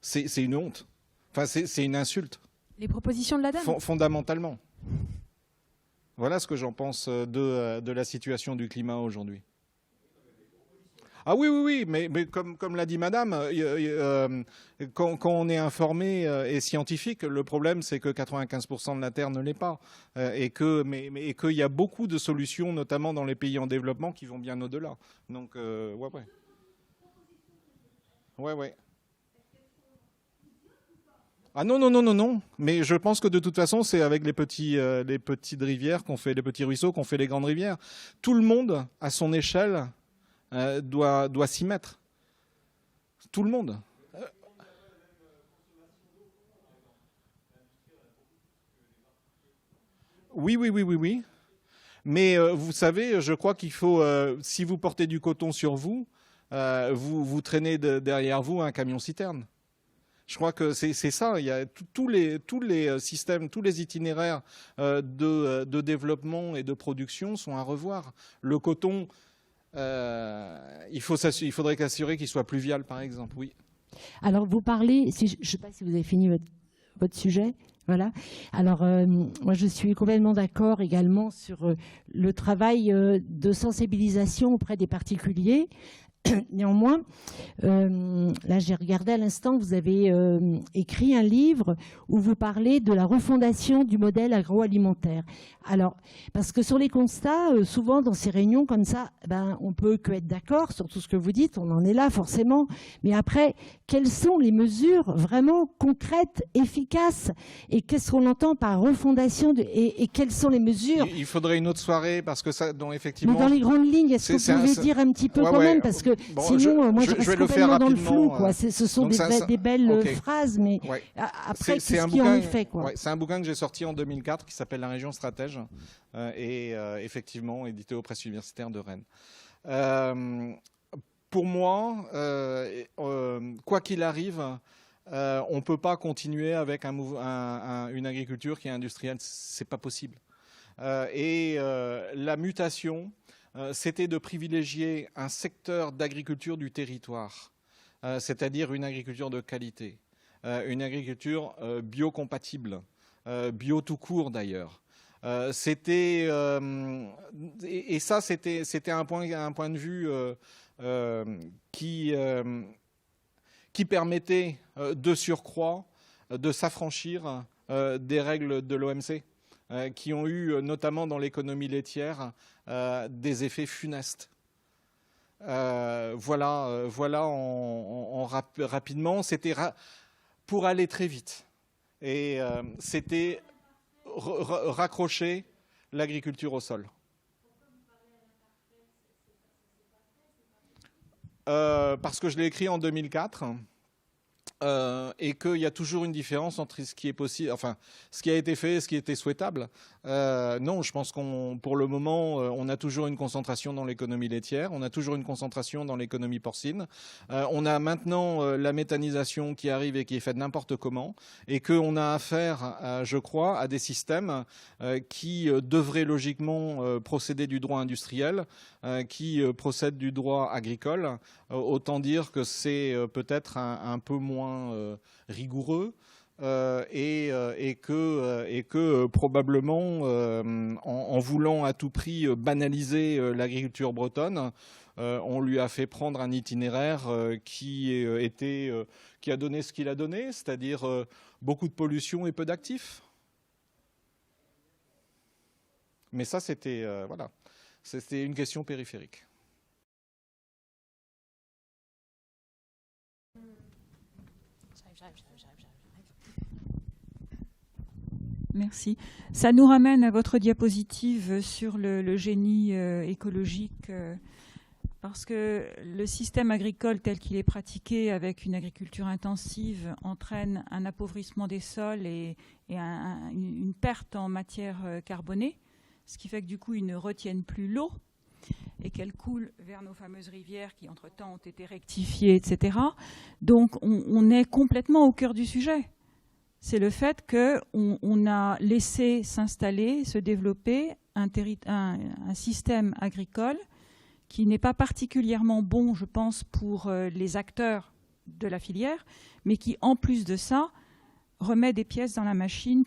c'est une honte. Enfin, c'est une insulte. Les propositions de la dame. Fondamentalement. Voilà ce que j'en pense de la situation du climat aujourd'hui. Ah oui, mais comme l'a dit madame, quand on est informé et scientifique, le problème c'est que 95% de la Terre ne l'est pas. Et qu'il y a beaucoup de solutions, notamment dans les pays en développement, qui vont bien au-delà. Donc, ouais. Ah non. Mais je pense que de toute façon, c'est avec les petites rivières qu'on fait, les petits ruisseaux qu'on fait les grandes rivières. Tout le monde, à son échelle, doit s'y mettre. Tout le monde. Oui. Mais vous savez, je crois qu'il faut, si vous portez du coton sur vous, vous traînez derrière vous un camion-citerne. Je crois que c'est ça. Il y a tous les systèmes, tous les itinéraires de développement et de production sont à revoir. Le coton, il faudrait s'assurer qu'il soit pluvial, par exemple. Oui. Alors, vous parlez, je ne sais pas si vous avez fini votre sujet. Voilà. Alors, moi, je suis complètement d'accord également sur le travail de sensibilisation auprès des particuliers. Néanmoins, là j'ai regardé à l'instant, vous avez écrit un livre où vous parlez de la refondation du modèle agroalimentaire. Alors, parce que sur les constats, souvent dans ces réunions comme ça, on peut que être d'accord sur tout ce que vous dites, on en est là forcément, mais après, quelles sont les mesures vraiment concrètes, efficaces, et qu'est-ce qu'on entend par refondation et quelles sont les mesures? Il faudrait une autre soirée parce que ça, donc effectivement. Mais dans les grandes lignes, est-ce que vous pouvez dire un petit peu quand même, parce que bon, sinon, moi je reste complètement dans le flou. Quoi. Ce sont des belles phrases, mais après, qu'est-ce qui en est fait, quoi. C'est un bouquin que j'ai sorti en 2004 qui s'appelle La Région Stratège et effectivement édité aux presses universitaires de Rennes. Pour moi, quoi qu'il arrive, on ne peut pas continuer avec une agriculture qui est industrielle. C'est pas possible. La mutation, c'était de privilégier un secteur d'agriculture du territoire, c'est-à-dire une agriculture de qualité, une agriculture biocompatible, bio tout court d'ailleurs. C'était un point de vue qui permettait de surcroît de s'affranchir des règles de l'OMC, qui ont eu notamment dans l'économie laitière des effets funestes. Voilà rapidement, c'était pour aller très vite. Et c'était raccrocher l'agriculture au sol. Parce que je l'ai écrit en 2004 et qu'il y a toujours une différence entre ce qui est possible, enfin ce qui a été fait et ce qui était souhaitable. Non, je pense pour le moment, on a toujours une concentration dans l'économie laitière, on a toujours une concentration dans l'économie porcine. On a maintenant la méthanisation qui arrive et qui est faite n'importe comment, et qu'on a affaire, je crois, à des systèmes qui devraient logiquement procéder du droit industriel, qui procèdent du droit agricole. Autant dire que c'est peut-être un peu moins rigoureux. Et que probablement, en voulant à tout prix banaliser l'agriculture bretonne, on lui a fait prendre un itinéraire qui a donné ce qu'il a donné, c'est-à-dire beaucoup de pollution et peu d'actifs. Mais ça, c'était une question périphérique. Merci. Ça nous ramène à votre diapositive sur le génie écologique, parce que le système agricole tel qu'il est pratiqué avec une agriculture intensive entraîne un appauvrissement des sols et une perte en matière carbonée, ce qui fait que du coup ils ne retiennent plus l'eau et qu'elle coule vers nos fameuses rivières qui entre-temps ont été rectifiées, etc. Donc on est complètement au cœur du sujet. C'est le fait qu'on a laissé s'installer, se développer un système agricole qui n'est pas particulièrement bon, je pense, pour les acteurs de la filière, mais qui, en plus de ça, remet des pièces dans la machine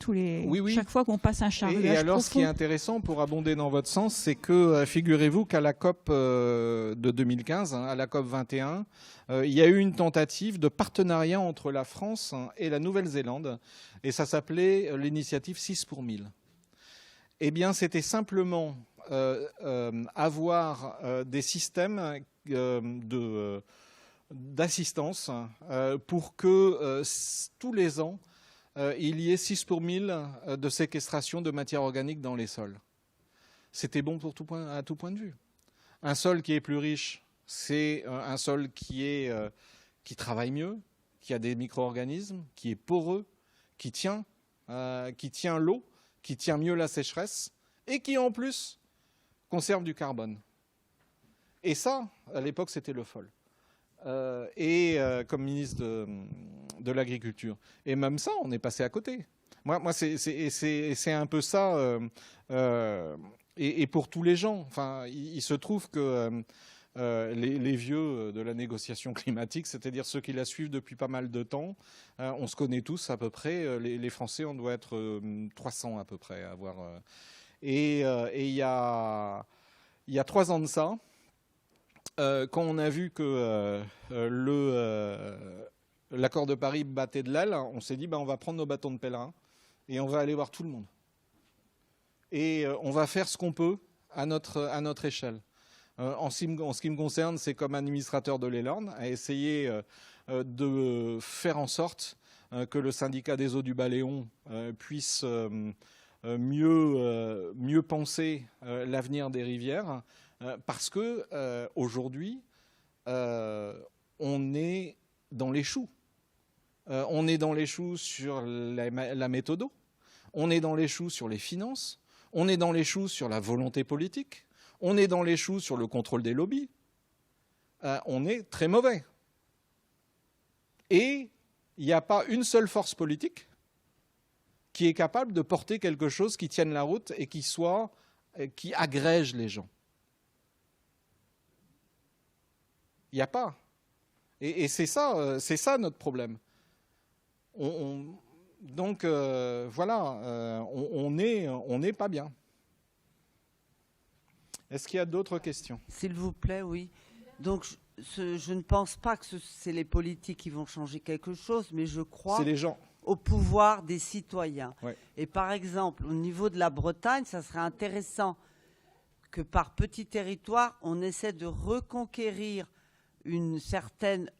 chaque fois qu'on passe un charriage Et alors, profond. ce qui est intéressant, pour abonder dans votre sens, c'est que, figurez-vous qu'à la COP de 2015, à la COP 21, il y a eu une tentative de partenariat entre la France et la Nouvelle-Zélande, et ça s'appelait l'initiative 6 pour 1000. Eh bien, c'était simplement avoir des systèmes d'assistance pour que tous les ans, il y ait 6 pour 1000 de séquestration de matière organique dans les sols. C'était bon pour à tout point de vue. Un sol qui est plus riche, c'est un sol qui travaille mieux, qui a des micro-organismes, qui est poreux, qui tient l'eau, qui tient mieux la sécheresse et qui en plus conserve du carbone. Et ça, à l'époque, c'était le FOL. Comme ministre de l'Agriculture. Et même ça, on est passé à côté. Moi c'est un peu ça. Et pour tous les gens, enfin, il se trouve que les vieux de la négociation climatique, c'est-à-dire ceux qui la suivent depuis pas mal de temps, on se connaît tous à peu près. Les Français, on doit être 300 à peu près à avoir. Et il y a 3 ans de ça, quand on a vu que l'accord de Paris battait de l'aile, on s'est dit on va prendre nos bâtons de pèlerin et on va aller voir tout le monde. Et on va faire ce qu'on peut à notre échelle. En ce qui me concerne, c'est comme administrateur de l'Elorn, à essayer de faire en sorte que le syndicat des eaux du Baléon puisse mieux penser l'avenir des rivières. Parce que aujourd'hui, on est dans les choux. On est dans les choux sur la méthode, on est dans les choux sur les finances, on est dans les choux sur la volonté politique, on est dans les choux sur le contrôle des lobbies. On est très mauvais. Et il n'y a pas une seule force politique qui est capable de porter quelque chose qui tienne la route et qui agrège les gens. Il n'y a pas. Et c'est ça notre problème. Donc voilà, on n'est pas bien. Est-ce qu'il y a d'autres questions? S'il vous plaît, oui. Donc je ne pense pas que c'est les politiques qui vont changer quelque chose, mais je crois c'est les gens. Au pouvoir des citoyens. Ouais. Et par exemple, au niveau de la Bretagne, ça serait intéressant que par petit territoire, on essaie de reconquérir une certaine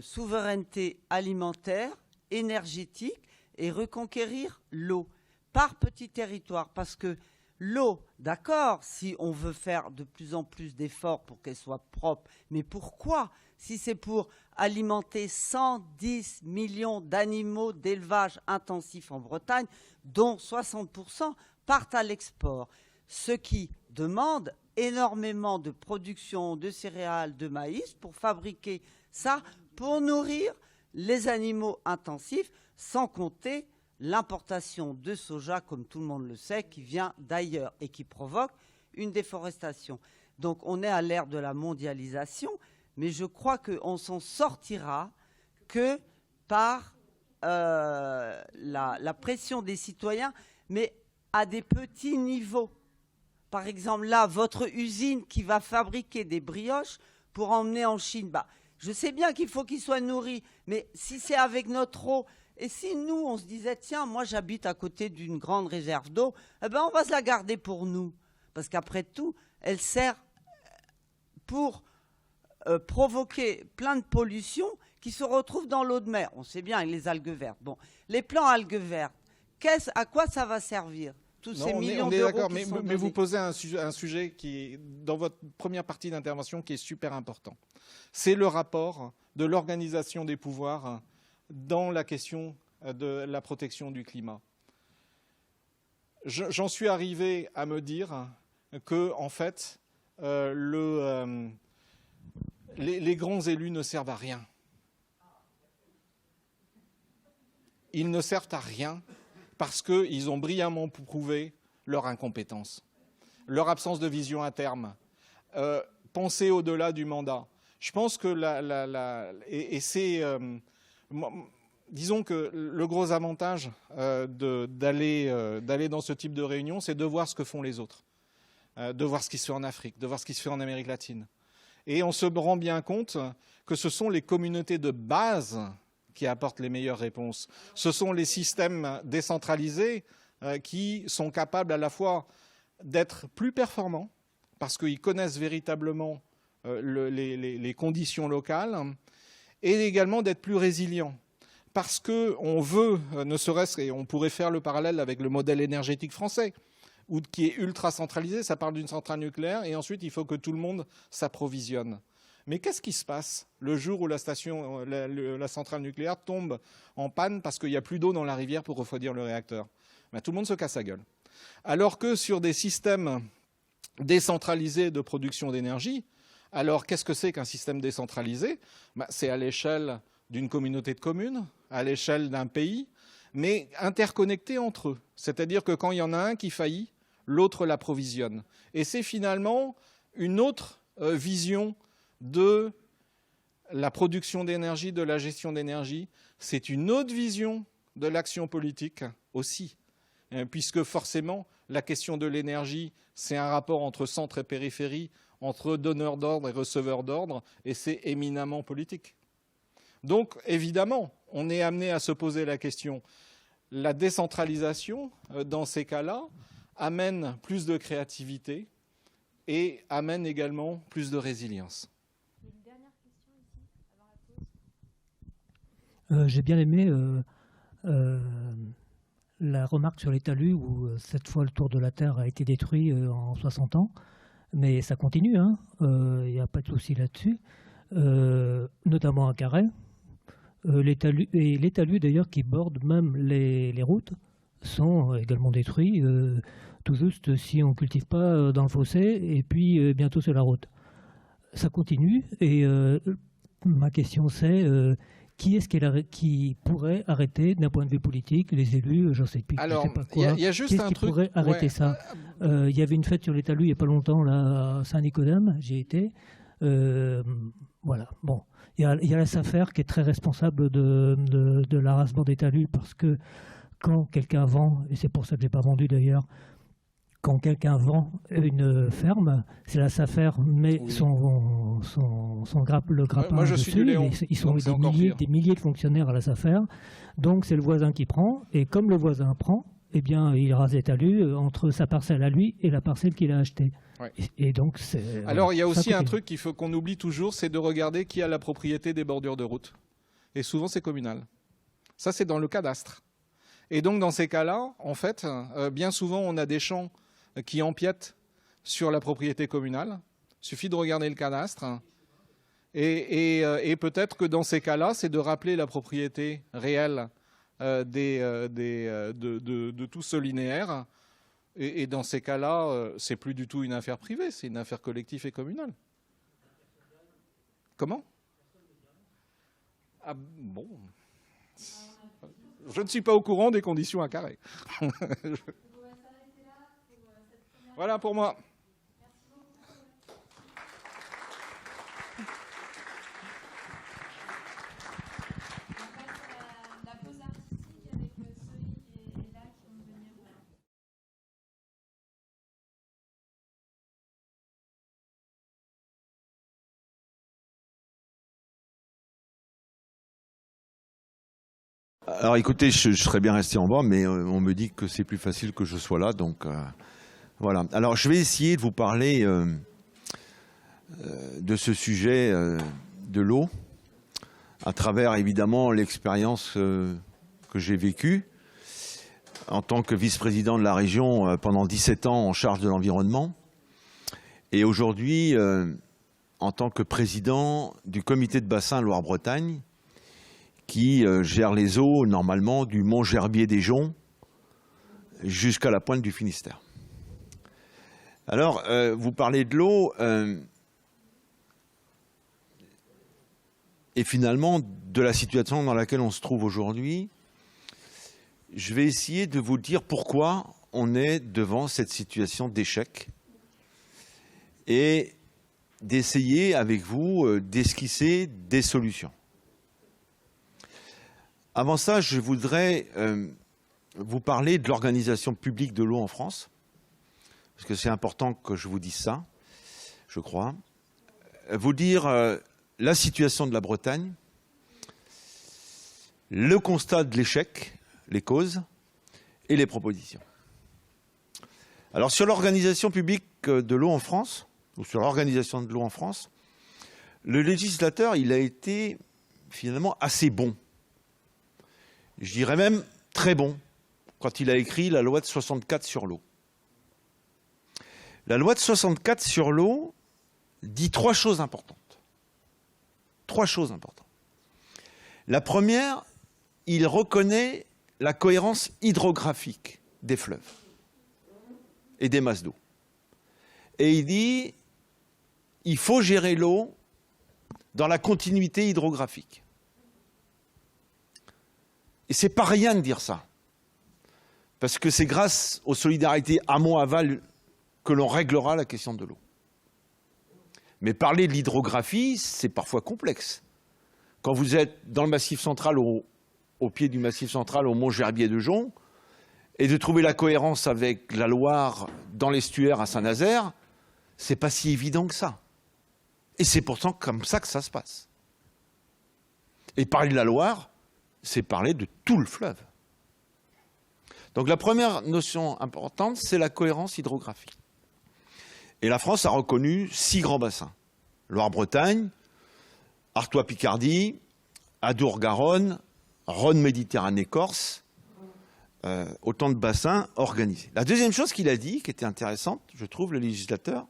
souveraineté alimentaire, énergétique, et reconquérir l'eau par petit territoire. Parce que l'eau, d'accord, si on veut faire de plus en plus d'efforts pour qu'elle soit propre, mais pourquoi? Si c'est pour alimenter 110 millions d'animaux d'élevage intensif en Bretagne, dont 60% partent à l'export, ce qui demande énormément de production de céréales, de maïs, pour fabriquer ça, pour nourrir les animaux intensifs, sans compter l'importation de soja, comme tout le monde le sait, qui vient d'ailleurs et qui provoque une déforestation. Donc on est à l'ère de la mondialisation, mais je crois qu'on s'en sortira que par la pression des citoyens, mais à des petits niveaux. Par exemple, là, votre usine qui va fabriquer des brioches pour emmener en Chine, je sais bien qu'il faut qu'ils soient nourris, mais si c'est avec notre eau, et si nous, on se disait, tiens, moi j'habite à côté d'une grande réserve d'eau, on va se la garder pour nous. Parce qu'après tout, elle sert pour provoquer plein de pollution qui se retrouvent dans l'eau de mer. On sait bien, avec les algues vertes. Bon, les plants algues vertes, à quoi ça va servir? Tous ces millions d'euros d'accord, qui sont mais vous posez un sujet qui, dans votre première partie d'intervention, qui est super important. C'est le rapport de l'organisation des pouvoirs dans la question de la protection du climat. J'en suis arrivé à me dire que, en fait, les grands élus ne servent à rien. Ils ne servent à rien parce qu'ils ont brillamment prouvé leur incompétence, leur absence de vision à terme, penser au-delà du mandat. Je pense que disons que le gros avantage d'aller dans ce type de réunion, c'est de voir ce que font les autres, de voir ce qui se fait en Afrique, de voir ce qui se fait en Amérique latine. Et on se rend bien compte que ce sont les communautés de base qui apportent les meilleures réponses. Ce sont les systèmes décentralisés qui sont capables à la fois d'être plus performants, parce qu'ils connaissent véritablement les conditions locales, et également d'être plus résilients. Parce qu'on veut, ne serait-ce, et on pourrait faire le parallèle avec le modèle énergétique français, qui est ultra centralisé, ça parle d'une centrale nucléaire, et ensuite il faut que tout le monde s'approvisionne. Mais qu'est-ce qui se passe le jour où la centrale nucléaire tombe en panne parce qu'il n'y a plus d'eau dans la rivière pour refroidir le réacteur? Ben, tout le monde se casse la gueule. Alors que sur des systèmes décentralisés de production d'énergie, alors qu'est-ce que c'est qu'un système décentralisé? Ben, c'est à l'échelle d'une communauté de communes, à l'échelle d'un pays, mais interconnectés entre eux. C'est-à-dire que quand il y en a un qui faillit, l'autre l'approvisionne. Et c'est finalement une autre vision de la production d'énergie, de la gestion d'énergie. C'est une autre vision de l'action politique aussi, puisque forcément, la question de l'énergie, c'est un rapport entre centre et périphérie, entre donneur d'ordre et receveur d'ordre, et c'est éminemment politique. Donc, évidemment, on est amené à se poser la question. La décentralisation, dans ces cas-là, amène plus de créativité et amène également plus de résilience. Il y a une dernière question ici, avant la pause. J'ai bien aimé la remarque sur les talus où cette fois le tour de la Terre a été détruit en 60 ans. Mais ça continue, hein. Y a pas de souci là-dessus, notamment à Carhaix. Les talus d'ailleurs qui bordent même les routes sont également détruits, tout juste si on ne cultive pas dans le fossé et puis bientôt sur la route. Ça continue et ma question c'est qui est-ce qui pourrait arrêter d'un point de vue politique, les élus, je ne sais plus, alors, je sais pas quoi. Il y a juste un qui truc. Pourrait arrêter ça. Il y avait une fête sur les talus il n'y a pas longtemps là, à Saint-Nicodème, j'y étais. Voilà, bon. Il y a la SAFER qui est très responsable de l'arasement des talus parce que quand quelqu'un vend, et c'est pour ça que je n'ai pas vendu d'ailleurs, quand quelqu'un vend une ferme, c'est la SAFER, mais oui. Le grappin moi, je dessus, suis du Léon, ils sont des milliers de fonctionnaires à la SAFER, donc c'est le voisin qui prend, et comme le voisin prend, eh bien, il rase les talus entre sa parcelle à lui et la parcelle qu'il a achetée. Ouais. Et donc, alors, il y a aussi un truc qu'il faut qu'on oublie toujours, c'est de regarder qui a la propriété des bordures de route. Et souvent, c'est communal. Ça, c'est dans le cadastre. Et donc, dans ces cas-là, en fait, bien souvent, on a des champs qui empiètent sur la propriété communale. Il suffit de regarder le cadastre. Et peut-être que dans ces cas-là, c'est de rappeler la propriété réelle de tout ce linéaire. Et dans ces cas-là, c'est plus du tout une affaire privée, c'est une affaire collective et communale. Comment? Ah bon. Je ne suis pas au courant des conditions à Carhaix. Voilà pour moi. Alors écoutez, je serais bien resté en bas, mais on me dit que c'est plus facile que je sois là, donc voilà. Alors je vais essayer de vous parler de ce sujet de l'eau, à travers évidemment l'expérience que j'ai vécue en tant que vice-président de la région pendant 17 ans en charge de l'environnement, et aujourd'hui en tant que président du comité de bassin Loire-Bretagne, qui gère les eaux, normalement, du mont Gerbier des Joncs jusqu'à la pointe du Finistère. Alors, vous parlez de l'eau, et finalement, de la situation dans laquelle on se trouve aujourd'hui. Je vais essayer de vous dire pourquoi on est devant cette situation d'échec. Et d'essayer avec vous d'esquisser des solutions. Avant ça, je voudrais vous parler de l'organisation publique de l'eau en France, parce que c'est important que je vous dise ça, je crois. Vous dire la situation de la Bretagne, le constat de l'échec, les causes et les propositions. Alors sur l'organisation publique de l'eau en France, ou sur l'organisation de l'eau en France, le législateur, il a été finalement assez bon. Je dirais même très bon, quand il a écrit la loi de 64 sur l'eau. La loi de 64 sur l'eau dit trois choses importantes. Trois choses importantes. La première, il reconnaît la cohérence hydrographique des fleuves et des masses d'eau. Et il dit, il faut gérer l'eau dans la continuité hydrographique. Et c'est pas rien de dire ça. Parce que c'est grâce aux solidarités amont-aval que l'on réglera la question de l'eau. Mais parler de l'hydrographie, c'est parfois complexe. Quand vous êtes dans le Massif central, au pied du Massif central, au mont Gerbier de Jonc, et de trouver la cohérence avec la Loire dans l'estuaire à Saint-Nazaire, c'est pas si évident que ça. Et c'est pourtant comme ça que ça se passe. Et parler de la Loire, c'est parler de tout le fleuve. Donc la première notion importante, c'est la cohérence hydrographique. Et la France a reconnu 6 grands bassins. Loire-Bretagne, Artois-Picardie, Adour-Garonne, Rhône-Méditerranée-Corse, autant de bassins organisés. La deuxième chose qu'il a dit, qui était intéressante, je trouve, le législateur,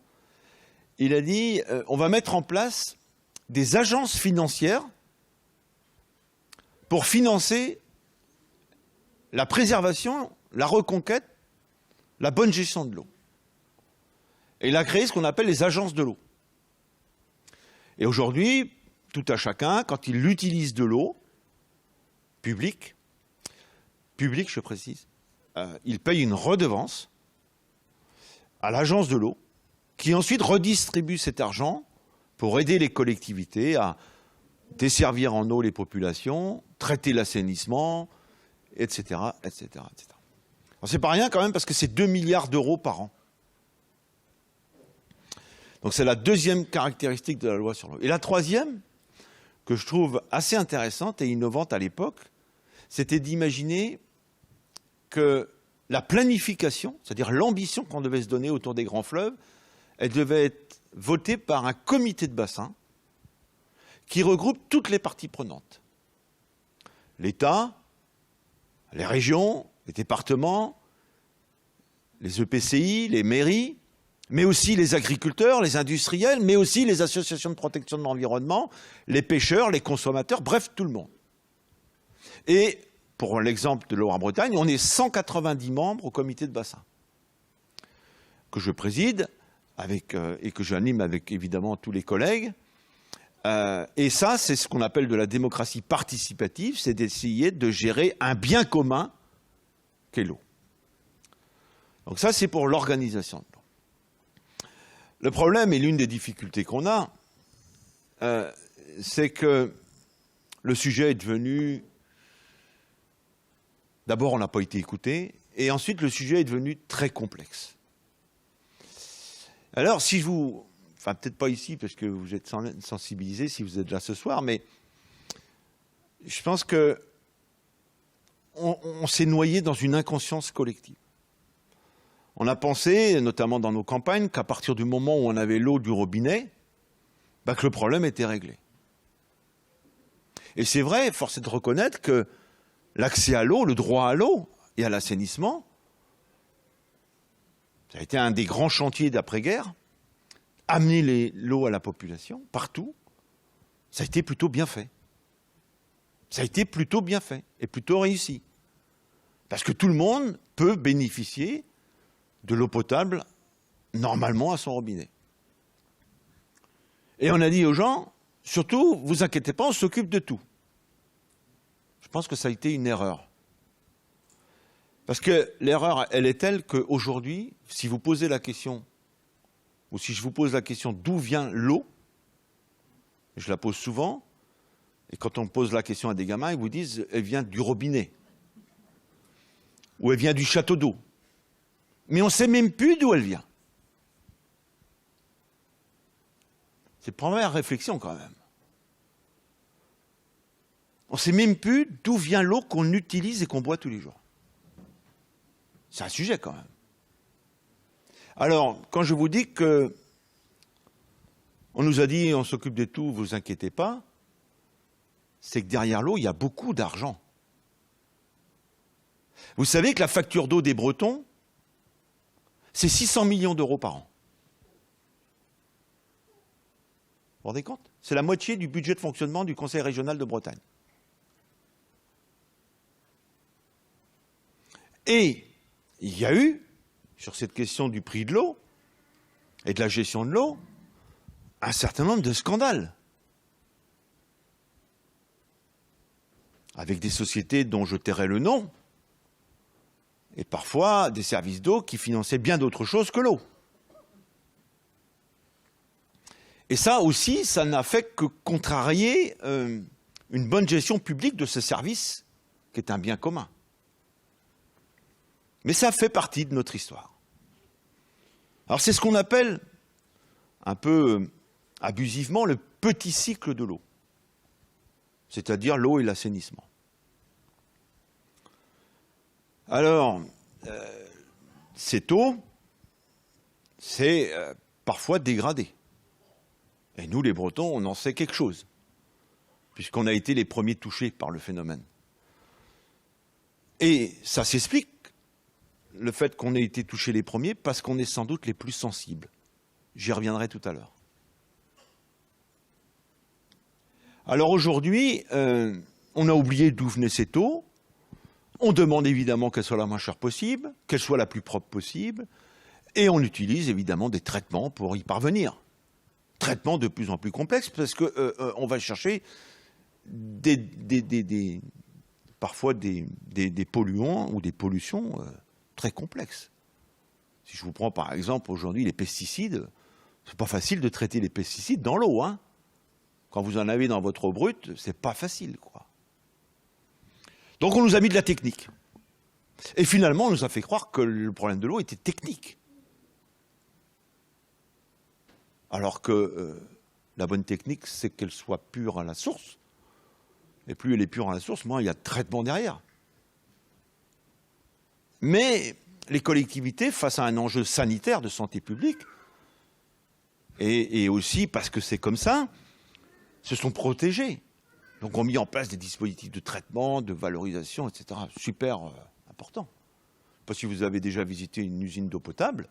il a dit on va mettre en place des agences financières pour financer la préservation, la reconquête, la bonne gestion de l'eau. Et il a créé ce qu'on appelle les agences de l'eau. Et aujourd'hui, tout à chacun, quand il utilise de l'eau publique, je précise, il paye une redevance à l'agence de l'eau, qui ensuite redistribue cet argent pour aider les collectivités à desservir en eau les populations, traiter l'assainissement, etc., etc., etc. Alors c'est pas rien quand même, parce que c'est 2 milliards d'euros par an. Donc c'est la deuxième caractéristique de la loi sur l'eau. Et la troisième, que je trouve assez intéressante et innovante à l'époque, c'était d'imaginer que la planification, c'est-à-dire l'ambition qu'on devait se donner autour des grands fleuves, elle devait être votée par un comité de bassin qui regroupe toutes les parties prenantes. L'État, les régions, les départements, les EPCI, les mairies, mais aussi les agriculteurs, les industriels, mais aussi les associations de protection de l'environnement, les pêcheurs, les consommateurs, bref, tout le monde. Et pour l'exemple de Loire-Bretagne, on est 190 membres au comité de bassin, que je préside et que j'anime avec évidemment tous les collègues. Et ça, c'est ce qu'on appelle de la démocratie participative, c'est d'essayer de gérer un bien commun qu'est l'eau. Donc ça, c'est pour l'organisation de l'eau. Le problème et l'une des difficultés qu'on a, c'est que le sujet est devenu... D'abord, on n'a pas été écouté, et ensuite, le sujet est devenu très complexe. Alors, si je vous... Enfin, peut-être pas ici, parce que vous êtes sensibilisés si vous êtes là ce soir, mais je pense que on s'est noyé dans une inconscience collective. On a pensé, notamment dans nos campagnes, qu'à partir du moment où on avait l'eau du robinet, que le problème était réglé. Et c'est vrai, force est de reconnaître que l'accès à l'eau, le droit à l'eau et à l'assainissement, ça a été un des grands chantiers d'après-guerre. Amener l'eau à la population, partout, ça a été plutôt bien fait. Ça a été plutôt bien fait et plutôt réussi. Parce que tout le monde peut bénéficier de l'eau potable normalement à son robinet. Et on a dit aux gens, surtout, vous inquiétez pas, on s'occupe de tout. Je pense que ça a été une erreur. Parce que l'erreur, elle est telle qu'aujourd'hui, si vous posez la question ou si je vous pose la question d'où vient l'eau, je la pose souvent, et quand on pose la question à des gamins, ils vous disent elle vient du robinet, ou elle vient du château d'eau. Mais on ne sait même plus d'où elle vient. C'est une première réflexion quand même. On ne sait même plus d'où vient l'eau qu'on utilise et qu'on boit tous les jours. C'est un sujet quand même. Alors, quand je vous dis que on nous a dit on s'occupe de tout, vous inquiétez pas, c'est que derrière l'eau, il y a beaucoup d'argent. Vous savez que la facture d'eau des Bretons, c'est 600 millions d'euros par an. Vous vous rendez compte? C'est la moitié du budget de fonctionnement du Conseil régional de Bretagne. Et il y a eu, sur cette question du prix de l'eau et de la gestion de l'eau, un certain nombre de scandales. Avec des sociétés dont je tairai le nom, et parfois des services d'eau qui finançaient bien d'autres choses que l'eau. Et ça aussi, ça n'a fait que contrarier une bonne gestion publique de ce service, qui est un bien commun. Mais ça fait partie de notre histoire. Alors c'est ce qu'on appelle, un peu abusivement, le petit cycle de l'eau, c'est-à-dire l'eau et l'assainissement. Alors, cette eau, c'est parfois dégradé. Et nous, les Bretons, on en sait quelque chose, puisqu'on a été les premiers touchés par le phénomène. Et ça s'explique, le fait qu'on ait été touchés les premiers, parce qu'on est sans doute les plus sensibles. J'y reviendrai tout à l'heure. Alors aujourd'hui, on a oublié d'où venait cette eau. On demande évidemment qu'elle soit la moins chère possible, qu'elle soit la plus propre possible, et on utilise évidemment des traitements pour y parvenir. Traitements de plus en plus complexes, parce qu'on va chercher parfois des polluants ou des pollutions très complexes. Si je vous prends par exemple aujourd'hui les pesticides, c'est pas facile de traiter les pesticides dans l'eau, hein. Quand vous en avez dans votre eau brute, c'est pas facile, quoi. Donc on nous a mis de la technique. Et finalement, on nous a fait croire que le problème de l'eau était technique. Alors que la bonne technique, c'est qu'elle soit pure à la source. Et plus elle est pure à la source, moins il y a de traitement derrière. Mais les collectivités, face à un enjeu sanitaire de santé publique, et aussi parce que c'est comme ça, se sont protégées. Donc ont mis en place des dispositifs de traitement, de valorisation, etc. Super important. Je ne sais pas si vous avez déjà visité une usine d'eau potable,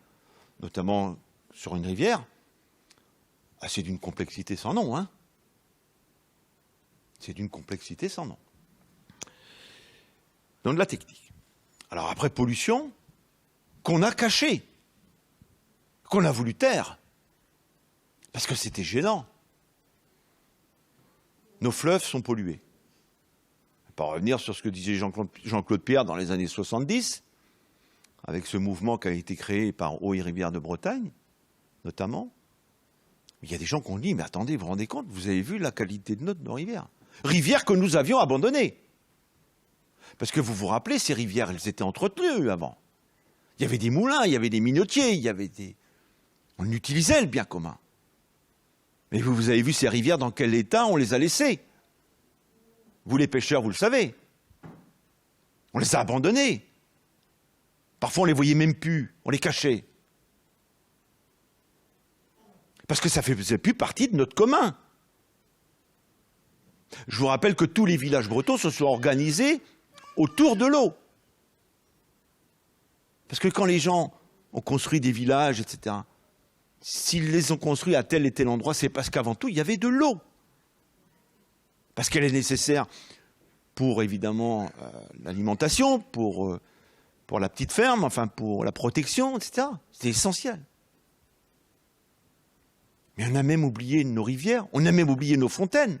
notamment sur une rivière. Ah, c'est d'une complexité sans nom, hein. C'est d'une complexité sans nom. Donc de la technique. Alors après, pollution, qu'on a cachée, qu'on a voulu taire, parce que c'était gênant. Nos fleuves sont pollués. Je ne vais pas revenir sur ce que disait Jean-Claude Pierre dans les années 70, avec ce mouvement qui a été créé par Eaux et Rivières de Bretagne, notamment. Il y a des gens qui ont dit, mais attendez, vous vous rendez compte, vous avez vu la qualité de nos rivières. Rivières que nous avions abandonnées. Parce que vous vous rappelez, ces rivières, elles étaient entretenues avant. Il y avait des moulins, il y avait des minotiers, il y avait des... On utilisait le bien commun. Mais vous avez vu ces rivières dans quel état on les a laissées. Vous les pêcheurs, vous le savez. On les a abandonnées. Parfois on les voyait même plus, on les cachait. Parce que ça ne faisait plus partie de notre commun. Je vous rappelle que tous les villages bretons se sont organisés autour de l'eau. Parce que quand les gens ont construit des villages, etc., s'ils les ont construits à tel et tel endroit, c'est parce qu'avant tout, il y avait de l'eau. Parce qu'elle est nécessaire pour, évidemment, l'alimentation, pour la petite ferme, enfin, pour la protection, etc. C'est essentiel. Mais on a même oublié nos rivières, on a même oublié nos fontaines.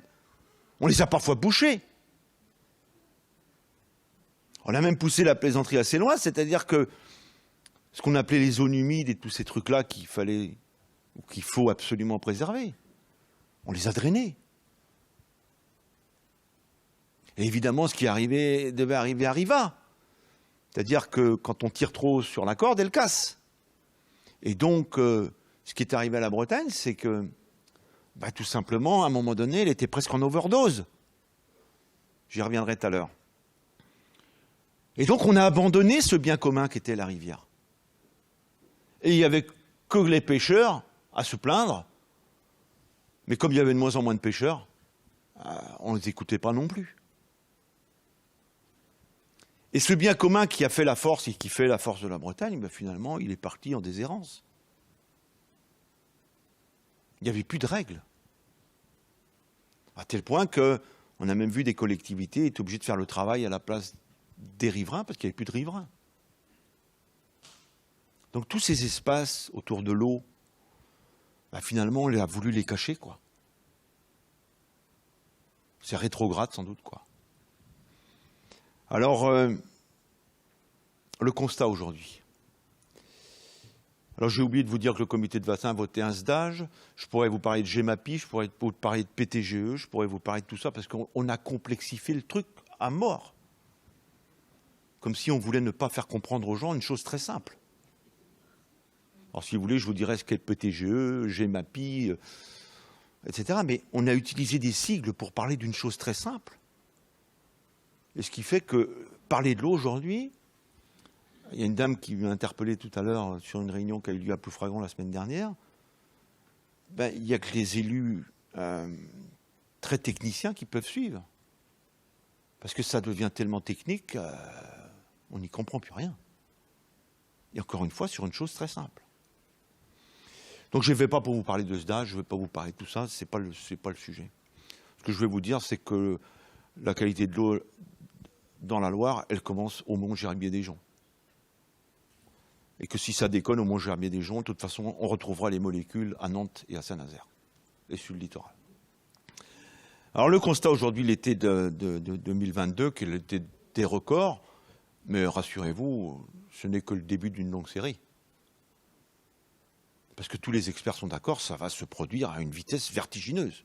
On les a parfois bouchées. On a même poussé la plaisanterie assez loin, c'est-à-dire que ce qu'on appelait les zones humides et tous ces trucs-là qu'il fallait ou qu'il faut absolument préserver. On les a drainés. Et évidemment, ce qui devait arriver arriva. C'est-à-dire que quand on tire trop sur la corde, elle casse. Et donc, ce qui est arrivé à la Bretagne, c'est que, tout simplement, à un moment donné, elle était presque en overdose. J'y reviendrai tout à l'heure. Et donc, on a abandonné ce bien commun qu'était la rivière. Et il n'y avait que les pêcheurs à se plaindre. Mais comme il y avait de moins en moins de pêcheurs, on ne les écoutait pas non plus. Et ce bien commun qui a fait la force et qui fait la force de la Bretagne, finalement, il est parti en déshérence. Il n'y avait plus de règles. À tel point qu'on a même vu des collectivités être obligées de faire le travail à la place des riverains parce qu'il n'y avait plus de riverains. Donc tous ces espaces autour de l'eau, finalement, on a voulu les cacher, quoi. C'est rétrograde, sans doute, quoi. Alors, le constat aujourd'hui. Alors, j'ai oublié de vous dire que le comité de bassin a voté un SDAGE. Je pourrais vous parler de GEMAPI, je pourrais vous parler de PTGE, je pourrais vous parler de tout ça, parce qu'on a complexifié le truc à mort. Comme si on voulait ne pas faire comprendre aux gens une chose très simple. Alors, si vous voulez, je vous dirais ce qu'est le PTGE, GEMAPI, etc. Mais on a utilisé des sigles pour parler d'une chose très simple. Et ce qui fait que parler de l'eau aujourd'hui, il y a une dame qui m'a interpellé tout à l'heure sur une réunion qui a eu lieu à Ploufragan la semaine dernière. Il n'y a que les élus très techniciens qui peuvent suivre. Parce que ça devient tellement technique, on n'y comprend plus rien. Et encore une fois, sur une chose très simple. Donc je ne vais pas pour vous parler de SDAGE, je ne vais pas vous parler de tout ça, ce n'est pas le sujet. Ce que je vais vous dire, c'est que la qualité de l'eau dans la Loire, elle commence au Mont Gerbier-des-Joncs. Et que si ça déconne au Mont Gerbier-des-Joncs, de toute façon, on retrouvera les molécules à Nantes et à Saint-Nazaire, et sur le littoral. Alors le constat aujourd'hui, l'été de 2022, qui est l'été des records, mais rassurez-vous, ce n'est que le début d'une longue série. Parce que tous les experts sont d'accord, ça va se produire à une vitesse vertigineuse.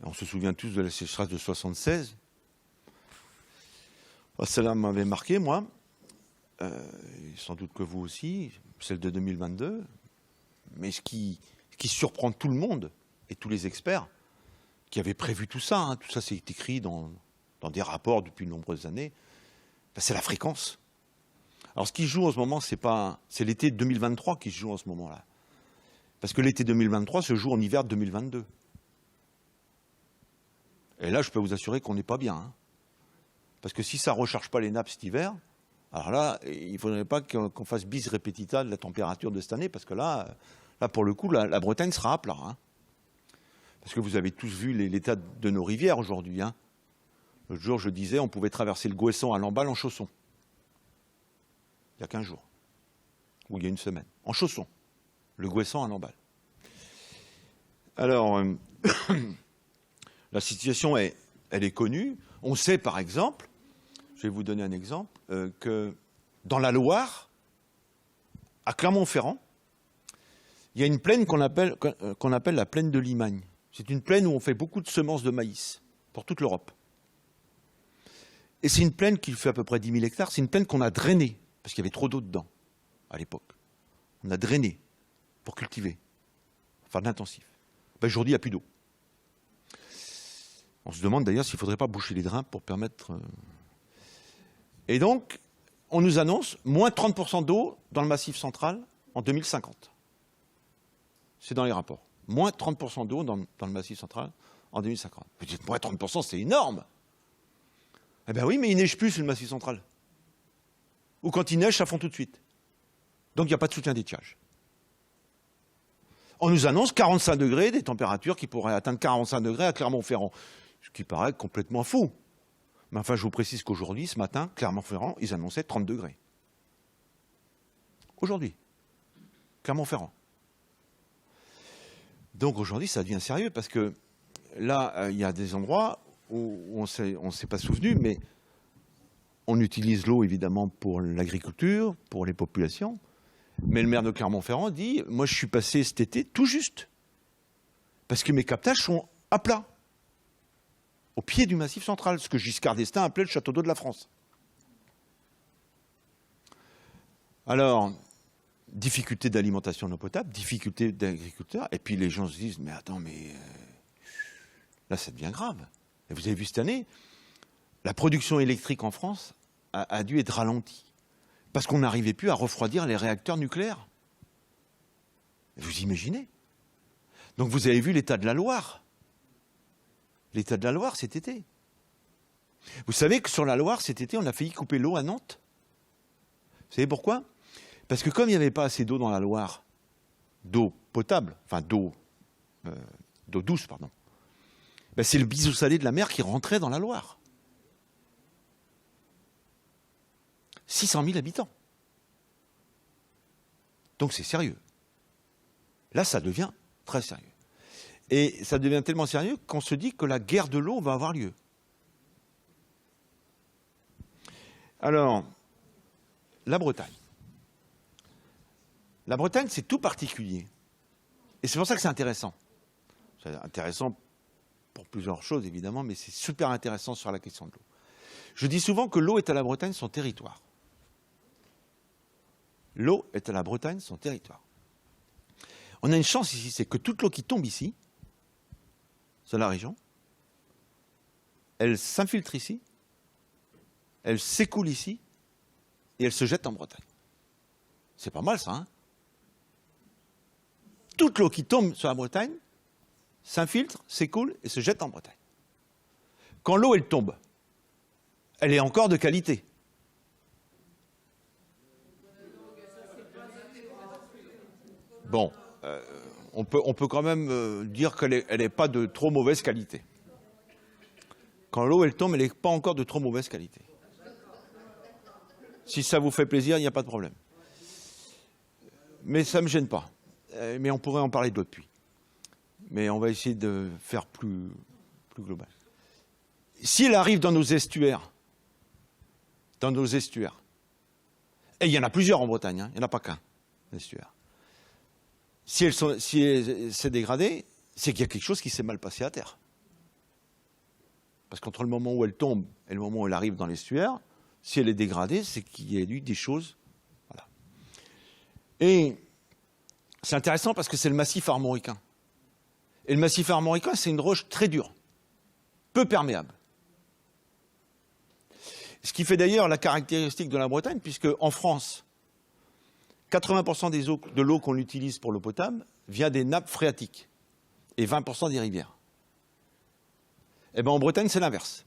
On se souvient tous de la sécheresse de 1976. Celle-là m'avait marqué, moi, sans doute que vous aussi, celle de 2022. Mais ce qui surprend tout le monde et tous les experts qui avaient prévu tout ça c'est écrit dans des rapports depuis de nombreuses années, c'est la fréquence. Alors ce qui se joue en ce moment, c'est l'été 2023 qui se joue en ce moment-là. Parce que l'été 2023 se joue en hiver 2022. Et là, je peux vous assurer qu'on n'est pas bien. Parce que si ça ne recharge pas les nappes cet hiver, alors là, il ne faudrait pas qu'on fasse bis repetita de la température de cette année, parce que là pour le coup, la Bretagne sera à plat. Parce que vous avez tous vu l'état de nos rivières aujourd'hui. L'autre jour, je disais, on pouvait traverser le Gouessant à Lamballe en chaussons. Il y a 15 jours. Ou il y a une semaine. En chaussons. Le Gouessant à Lamballe. Alors, la situation, elle est connue. On sait, par exemple, je vais vous donner un exemple, que dans la Loire, à Clermont-Ferrand, il y a une plaine qu'on appelle la plaine de Limagne. C'est une plaine où on fait beaucoup de semences de maïs, pour toute l'Europe. Et c'est une plaine qui fait à peu près 10 000 hectares. C'est une plaine qu'on a drainée, parce qu'il y avait trop d'eau dedans, à l'époque. On a drainé pour cultiver, enfin d'intensif. Aujourd'hui, il n'y a plus d'eau. On se demande d'ailleurs s'il ne faudrait pas boucher les drains pour permettre... Et donc, on nous annonce moins 30% d'eau dans le Massif central en 2050. C'est dans les rapports. Moins 30% d'eau dans le Massif central en 2050. Vous dites, moins 30%, c'est énorme. Eh bien oui, mais il neige plus sur le Massif central. Ou quand il neige, ça fond tout de suite. Donc il n'y a pas de soutien d'étiage. On nous annonce 45 degrés, des températures qui pourraient atteindre 45 degrés à Clermont-Ferrand. Ce qui paraît complètement fou. Mais enfin, je vous précise qu'aujourd'hui, ce matin, Clermont-Ferrand, ils annonçaient 30 degrés. Aujourd'hui. Clermont-Ferrand. Donc aujourd'hui, ça devient sérieux parce que là, il y a des endroits où on ne s'est pas souvenu, mais on utilise l'eau évidemment pour l'agriculture, pour les populations, Mais le maire de Clermont-Ferrand dit, moi je suis passé cet été tout juste. Parce que mes captages sont à plat. Au pied du Massif central, ce que Giscard d'Estaing appelait le château d'eau de la France. Alors, difficulté d'alimentation en eau potable, difficulté d'agriculteurs, et puis les gens se disent, mais attends, mais là ça devient grave. Et vous avez vu cette année, la production électrique en France a dû être ralentie. Parce qu'on n'arrivait plus à refroidir les réacteurs nucléaires. Vous imaginez? Donc vous avez vu l'état de la Loire. L'état de la Loire cet été. Vous savez que sur la Loire, cet été, on a failli couper l'eau à Nantes. Vous savez pourquoi? Parce que comme il n'y avait pas assez d'eau dans la Loire, d'eau potable, enfin d'eau douce, pardon, ben c'est le biseau salé de la mer qui rentrait dans la Loire. 600 000 habitants. Donc c'est sérieux. Là, ça devient très sérieux. Et ça devient tellement sérieux qu'on se dit que la guerre de l'eau va avoir lieu. Alors, la Bretagne. La Bretagne, c'est tout particulier. Et c'est pour ça que c'est intéressant. C'est intéressant pour plusieurs choses, évidemment, mais c'est super intéressant sur la question de l'eau. Je dis souvent que l'eau est à la Bretagne son territoire. L'eau est à la Bretagne son territoire. On a une chance ici, c'est que toute l'eau qui tombe ici, sur la région, elle s'infiltre ici, elle s'écoule ici, et elle se jette en Bretagne. C'est pas mal ça, hein? Toute l'eau qui tombe sur la Bretagne s'infiltre, s'écoule et se jette en Bretagne. Quand l'eau, elle tombe, elle est encore de qualité. Bon, on peut quand même dire qu'elle n'est pas de trop mauvaise qualité. Quand l'eau, elle tombe, elle n'est pas encore de trop mauvaise qualité. Si ça vous fait plaisir, il n'y a pas de problème. Mais ça ne me gêne pas. Mais on pourrait en parler d'autres puits. Mais on va essayer de faire plus global. Si elle arrive dans nos estuaires, et il y en a plusieurs en Bretagne, hein, il n'y en a pas qu'un, estuaire. Si elle s'est dégradée, c'est qu'il y a quelque chose qui s'est mal passé à terre. Parce qu'entre le moment où elle tombe et le moment où elle arrive dans l'estuaire, si elle est dégradée, c'est qu'il y a eu des choses. Voilà. Et c'est intéressant parce que c'est le massif armoricain. Et le massif armoricain, c'est une roche très dure, peu perméable. Ce qui fait d'ailleurs la caractéristique de la Bretagne, puisque en France, 80% de l'eau qu'on utilise pour l'eau potable vient des nappes phréatiques et 20% des rivières. Eh bien, en Bretagne, c'est l'inverse.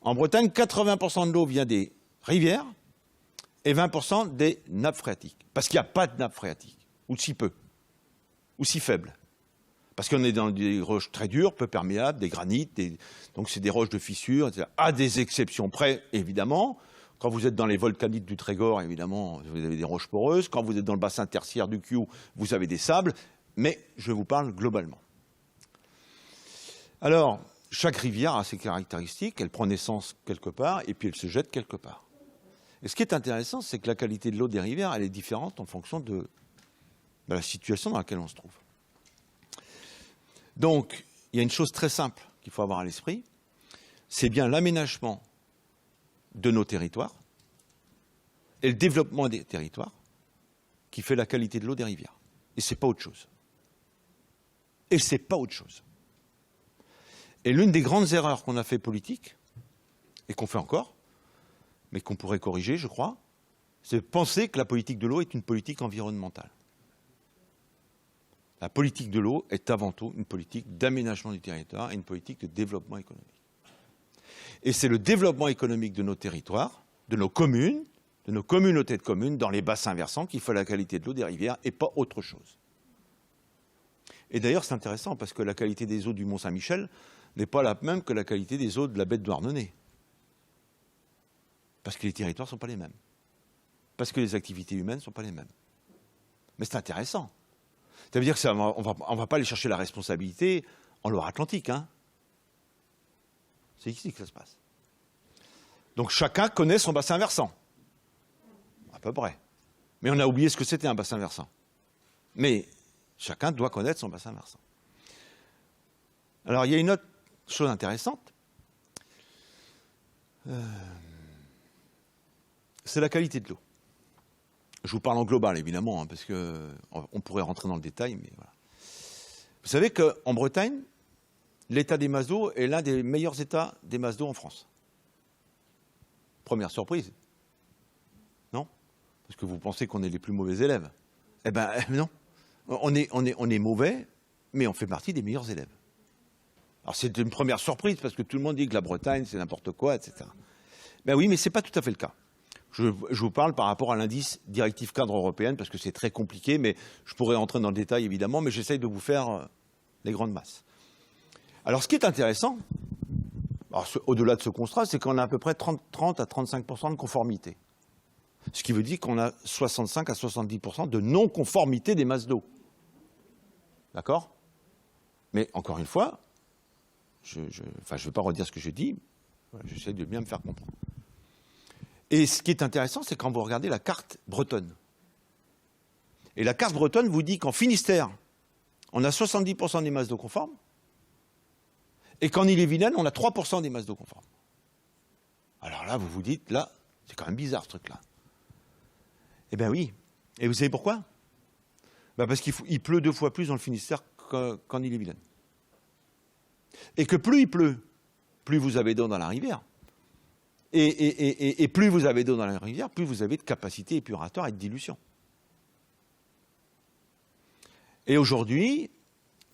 En Bretagne, 80% de l'eau vient des rivières et 20% des nappes phréatiques. Parce qu'il n'y a pas de nappes phréatiques, ou si peu, ou si faibles. Parce qu'on est dans des roches très dures, peu perméables, des granites, donc c'est des roches de fissure, etc. À des exceptions près, évidemment. Quand vous êtes dans les volcanites du Trégor, évidemment, vous avez des roches poreuses. Quand vous êtes dans le bassin tertiaire du Kiou, vous avez des sables. Mais je vous parle globalement. Alors, chaque rivière a ses caractéristiques. Elle prend naissance quelque part et puis elle se jette quelque part. Et ce qui est intéressant, c'est que la qualité de l'eau des rivières, elle est différente en fonction de la situation dans laquelle on se trouve. Donc, il y a une chose très simple qu'il faut avoir à l'esprit. C'est bien l'aménagement de nos territoires et le développement des territoires qui fait la qualité de l'eau des rivières. Et c'est pas autre chose. Et c'est pas autre chose. Et l'une des grandes erreurs qu'on a fait politique, et qu'on fait encore, mais qu'on pourrait corriger, je crois, c'est de penser que la politique de l'eau est une politique environnementale. La politique de l'eau est avant tout une politique d'aménagement du territoire et une politique de développement économique. Et c'est le développement économique de nos territoires, de nos communes, de nos communautés de communes, dans les bassins versants, qui fait la qualité de l'eau des rivières et pas autre chose. Et d'ailleurs, c'est intéressant parce que la qualité des eaux du Mont-Saint-Michel n'est pas la même que la qualité des eaux de la baie de Douarnenez. Parce que les territoires ne sont pas les mêmes. Parce que les activités humaines ne sont pas les mêmes. Mais c'est intéressant. Ça veut dire qu'on ne va pas aller chercher la responsabilité en Loire-Atlantique, hein. C'est ici que ça se passe. Donc chacun connaît son bassin versant. À peu près. Mais on a oublié ce que c'était un bassin versant. Mais chacun doit connaître son bassin versant. Alors, il y a une autre chose intéressante. C'est la qualité de l'eau. Je vous parle en global, évidemment, hein, parce qu'on pourrait rentrer dans le détail, mais voilà. Vous savez qu'en Bretagne, l'état des masses d'eau est l'un des meilleurs états des masses d'eau en France. Première surprise. Non? Parce que vous pensez qu'on est les plus mauvais élèves. Eh bien, non. On est mauvais, mais on fait partie des meilleurs élèves. Alors, c'est une première surprise, parce que tout le monde dit que la Bretagne, c'est n'importe quoi, etc. Ben oui, mais ce n'est pas tout à fait le cas. Je vous parle par rapport à l'indice directive cadre européenne, parce que c'est très compliqué, mais je pourrais rentrer dans le détail, évidemment, mais j'essaye de vous faire les grandes masses. Alors, ce qui est intéressant, au-delà de ce constat, c'est qu'on a à peu près 30 à 35% de conformité. Ce qui veut dire qu'on a 65 à 70% de non-conformité des masses d'eau. D'accord? Mais encore une fois, je ne vais pas redire ce que je dis, j'essaie de bien me faire comprendre. Et ce qui est intéressant, c'est quand vous regardez la carte bretonne. Et la carte bretonne vous dit qu'en Finistère, on a 70% des masses d'eau conformes, et qu'en Ille-et-Vilaine, on a 3% des masses d'eau conformes. Alors là, vous vous dites, là, c'est quand même bizarre ce truc-là. Eh bien oui. Et vous savez pourquoi? Parce qu'il pleut 2 fois plus dans le Finistère qu'en Ille-et-Vilaine. Et que plus il pleut, plus vous avez d'eau dans la rivière. Et plus vous avez d'eau dans la rivière, plus vous avez de capacité épuratoire et de dilution. Et aujourd'hui,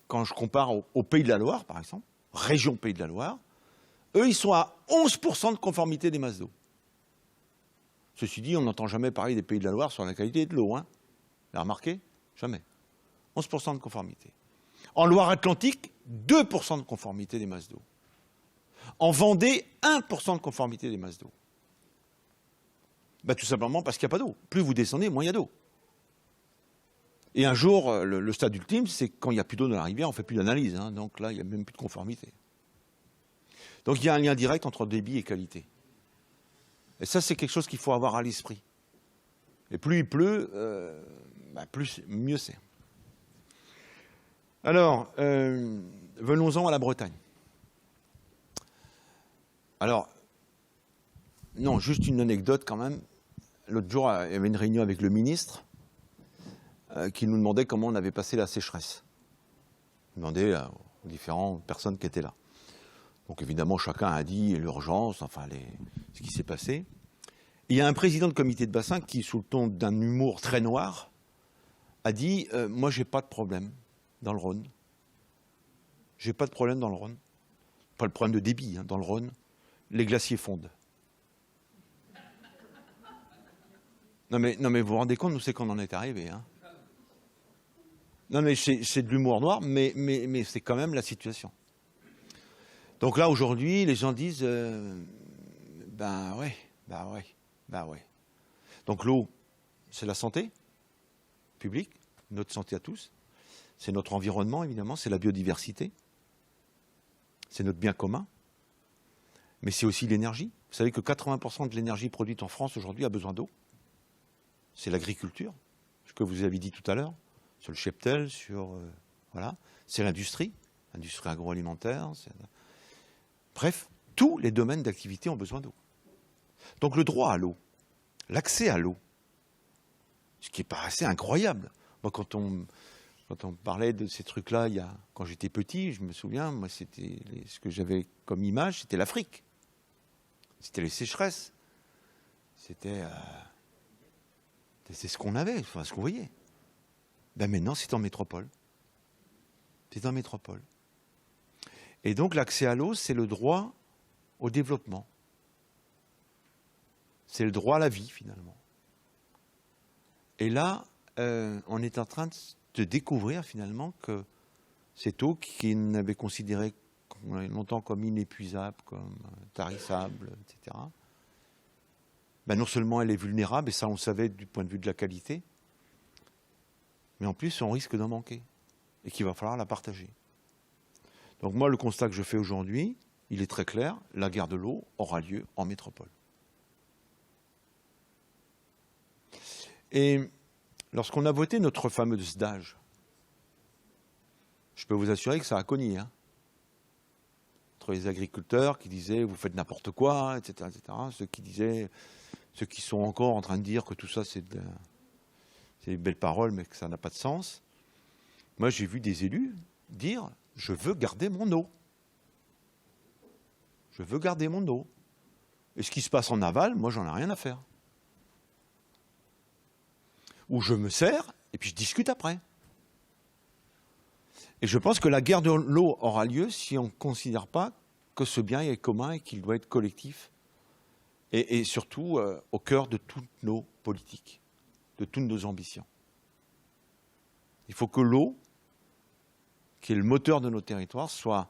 quand je compare au Pays de la Loire, par exemple, région Pays de la Loire, eux, ils sont à 11% de conformité des masses d'eau. Ceci dit, on n'entend jamais parler des Pays de la Loire sur la qualité de l'eau. Hein. Vous l'avez remarqué? Jamais. 11% de conformité. En Loire-Atlantique, 2% de conformité des masses d'eau. En Vendée, 1% de conformité des masses d'eau. Tout simplement parce qu'il n'y a pas d'eau. Plus vous descendez, moins il y a d'eau. Et un jour, le stade ultime, c'est quand il n'y a plus d'eau dans la rivière, on ne fait plus d'analyse. Hein, donc là, il n'y a même plus de conformité. Donc il y a un lien direct entre débit et qualité. Et ça, c'est quelque chose qu'il faut avoir à l'esprit. Et plus il pleut, mieux c'est. Alors, venons-en à la Bretagne. Alors, non, juste une anecdote quand même. L'autre jour, il y avait une réunion avec le ministre qui nous demandait comment on avait passé la sécheresse. Il demandait aux différentes personnes qui étaient là. Donc évidemment, chacun a dit l'urgence, ce qui s'est passé. Et il y a un président de comité de bassin qui, sous le ton d'un humour très noir, a dit « Moi, j'ai pas de problème dans le Rhône. J'ai pas de problème dans le Rhône. Pas le problème de débit, dans le Rhône. Les glaciers fondent. » Non mais vous vous rendez compte, nous, c'est qu'on en est arrivé. Hein. Non mais c'est de l'humour noir, mais c'est quand même la situation. Donc là, aujourd'hui, les gens disent ouais. Donc l'eau, c'est la santé publique, notre santé à tous. C'est notre environnement, évidemment, c'est la biodiversité. C'est notre bien commun. Mais c'est aussi l'énergie. Vous savez que 80% de l'énergie produite en France aujourd'hui a besoin d'eau. C'est l'agriculture, ce que vous avez dit tout à l'heure, sur le cheptel, voilà. C'est l'industrie agroalimentaire. Bref, tous les domaines d'activité ont besoin d'eau. Donc le droit à l'eau, l'accès à l'eau, ce qui paraissait incroyable. Moi, quand on parlait de ces trucs-là, quand j'étais petit, je me souviens, moi, ce que j'avais comme image, c'était l'Afrique. C'était les sécheresses. C'est ce qu'on avait, ce qu'on voyait. Maintenant, c'est en métropole. C'est en métropole. Et donc, l'accès à l'eau, c'est le droit au développement. C'est le droit à la vie, finalement. Et là, on est en train de découvrir, finalement, que cette eau qu'on avait considérée longtemps comme inépuisable, comme tarissable, etc., non seulement elle est vulnérable, et ça on le savait du point de vue de la qualité, mais en plus on risque d'en manquer, et qu'il va falloir la partager. Donc moi, le constat que je fais aujourd'hui, il est très clair, la guerre de l'eau aura lieu en métropole. Et Lorsqu'on a voté notre fameuse DAGE, je peux vous assurer que ça a cogné. Hein. Entre les agriculteurs qui disaient vous faites n'importe quoi, etc., etc. Ceux qui sont encore en train de dire que tout ça c'est des belles paroles mais que ça n'a pas de sens. Moi j'ai vu des élus dire je veux garder mon eau. Je veux garder mon eau. Et ce qui se passe en aval, moi j'en ai rien à faire. Ou je me sers et puis je discute après. Et je pense que la guerre de l'eau aura lieu si on ne considère pas que ce bien est commun et qu'il doit être collectif. Et surtout au cœur de toutes nos politiques, de toutes nos ambitions. Il faut que l'eau, qui est le moteur de nos territoires, soit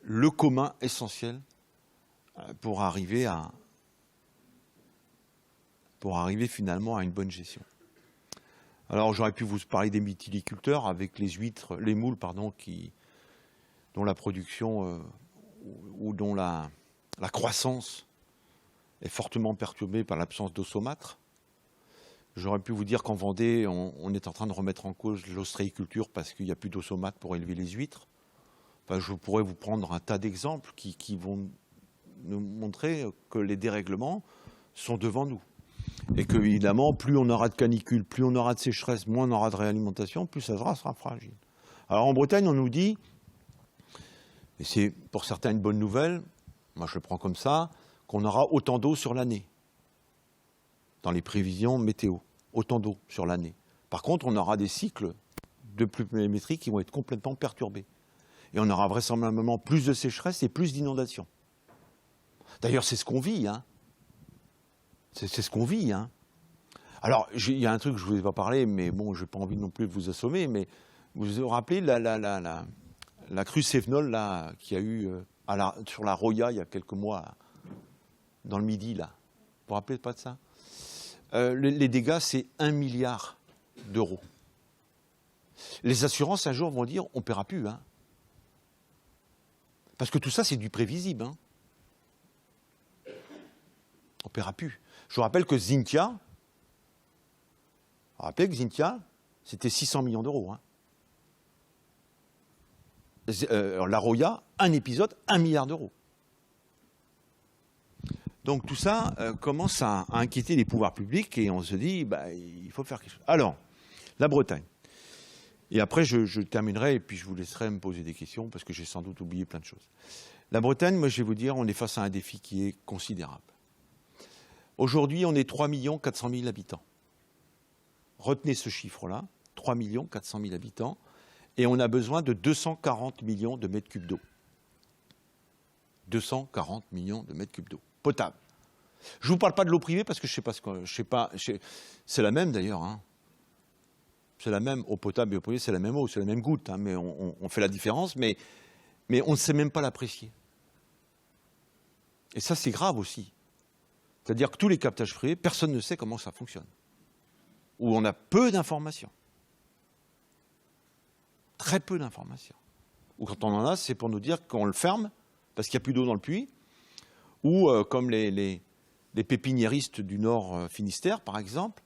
le commun essentiel pour arriver finalement à une bonne gestion. Alors j'aurais pu vous parler des mytiliculteurs avec les huîtres, les moules, pardon, dont la production ou dont la croissance est fortement perturbée par l'absence d'eau saumâtre. J'aurais pu vous dire qu'en Vendée, on est en train de remettre en cause l'ostréiculture parce qu'il n'y a plus d'eau saumâtre pour élever les huîtres. Enfin, je pourrais vous prendre un tas d'exemples qui vont nous montrer que les dérèglements sont devant nous. Et que, évidemment, plus on aura de canicules, plus on aura de sécheresse, moins on aura de réalimentation, plus ça sera fragile. Alors en Bretagne, on nous dit, et c'est pour certains une bonne nouvelle, moi je le prends comme ça, qu'on aura autant d'eau sur l'année. Dans les prévisions météo, autant d'eau sur l'année. Par contre, on aura des cycles de pluviométrie qui vont être complètement perturbés. Et on aura vraisemblablement plus de sécheresse et plus d'inondations. D'ailleurs, c'est ce qu'on vit, hein. C'est ce qu'on vit, hein. Alors, il y a un truc que je ne vous ai pas parlé, mais bon, je n'ai pas envie non plus de vous assommer, mais vous vous rappelez la crue Cévenol là, qu'il y a eu sur la Roya il y a quelques mois, dans le Midi, là. Vous vous rappelez pas de ça? Les dégâts, c'est 1 milliard d'euros. Les assurances, un jour, vont dire on ne paiera plus, hein. Parce que tout ça, c'est du prévisible, hein. On ne paiera plus. Je vous rappelle que Xynthia, c'était 600 millions d'euros. Hein. La Roya, un épisode, 1 milliard d'euros. Donc tout ça commence à inquiéter les pouvoirs publics et on se dit, il faut faire quelque chose. Alors, la Bretagne. Et après, je terminerai et puis je vous laisserai me poser des questions parce que j'ai sans doute oublié plein de choses. La Bretagne, moi je vais vous dire, on est face à un défi qui est considérable. Aujourd'hui, on est 3 400 000 habitants. Retenez ce chiffre-là, 3 400 000 habitants, et on a besoin de 240 millions de mètres cubes d'eau. 240 millions de mètres cubes d'eau, potable. Je ne vous parle pas de l'eau privée parce que c'est la même d'ailleurs. Hein. C'est la même, eau potable et eau privée, c'est la même eau, c'est la même goutte, hein, mais on fait la différence, mais on ne sait même pas l'apprécier. Et ça, c'est grave aussi. C'est-à-dire que tous les captages privés, personne ne sait comment ça fonctionne. Ou on a peu d'informations. Très peu d'informations. Ou quand on en a, c'est pour nous dire qu'on le ferme parce qu'il n'y a plus d'eau dans le puits. Ou comme les pépiniéristes du Nord Finistère, par exemple,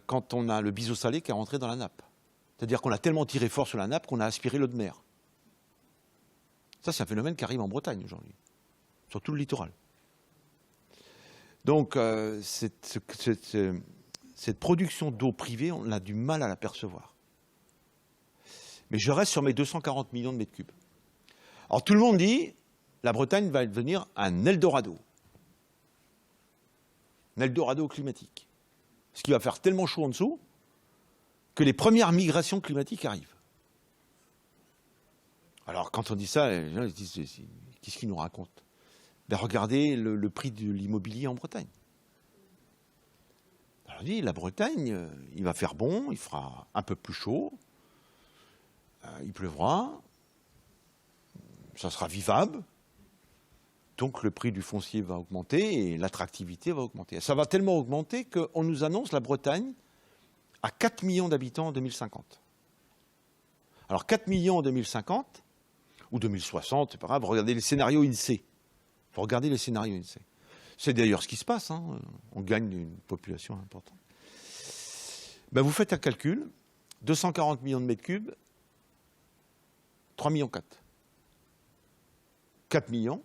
quand on a le biseau salé qui est rentré dans la nappe. C'est-à-dire qu'on a tellement tiré fort sur la nappe qu'on a aspiré l'eau de mer. Ça, c'est un phénomène qui arrive en Bretagne aujourd'hui, sur tout le littoral. Donc, cette production d'eau privée, on a du mal à l'apercevoir. Mais je reste sur mes 240 millions de mètres cubes. Alors, tout le monde dit, la Bretagne va devenir un Eldorado. Un Eldorado climatique. Ce qui va faire tellement chaud en dessous que les premières migrations climatiques arrivent. Alors, quand on dit ça, les gens se disent, qu'est-ce qu'ils nous racontent? Regardez le prix de l'immobilier en Bretagne. Alors, on dit, la Bretagne, il va faire bon, il fera un peu plus chaud, il pleuvra, ça sera vivable, donc le prix du foncier va augmenter et l'attractivité va augmenter. Ça va tellement augmenter qu'on nous annonce la Bretagne à 4 millions d'habitants en 2050. Alors 4 millions en 2050, ou 2060, c'est pas grave, regardez les scénarios INSEE. Il faut regarder les scénarios INSEE. C'est d'ailleurs ce qui se passe, hein. On gagne une population importante. Ben, vous faites un calcul, 240 millions de mètres cubes, 3 millions 4. 4 millions,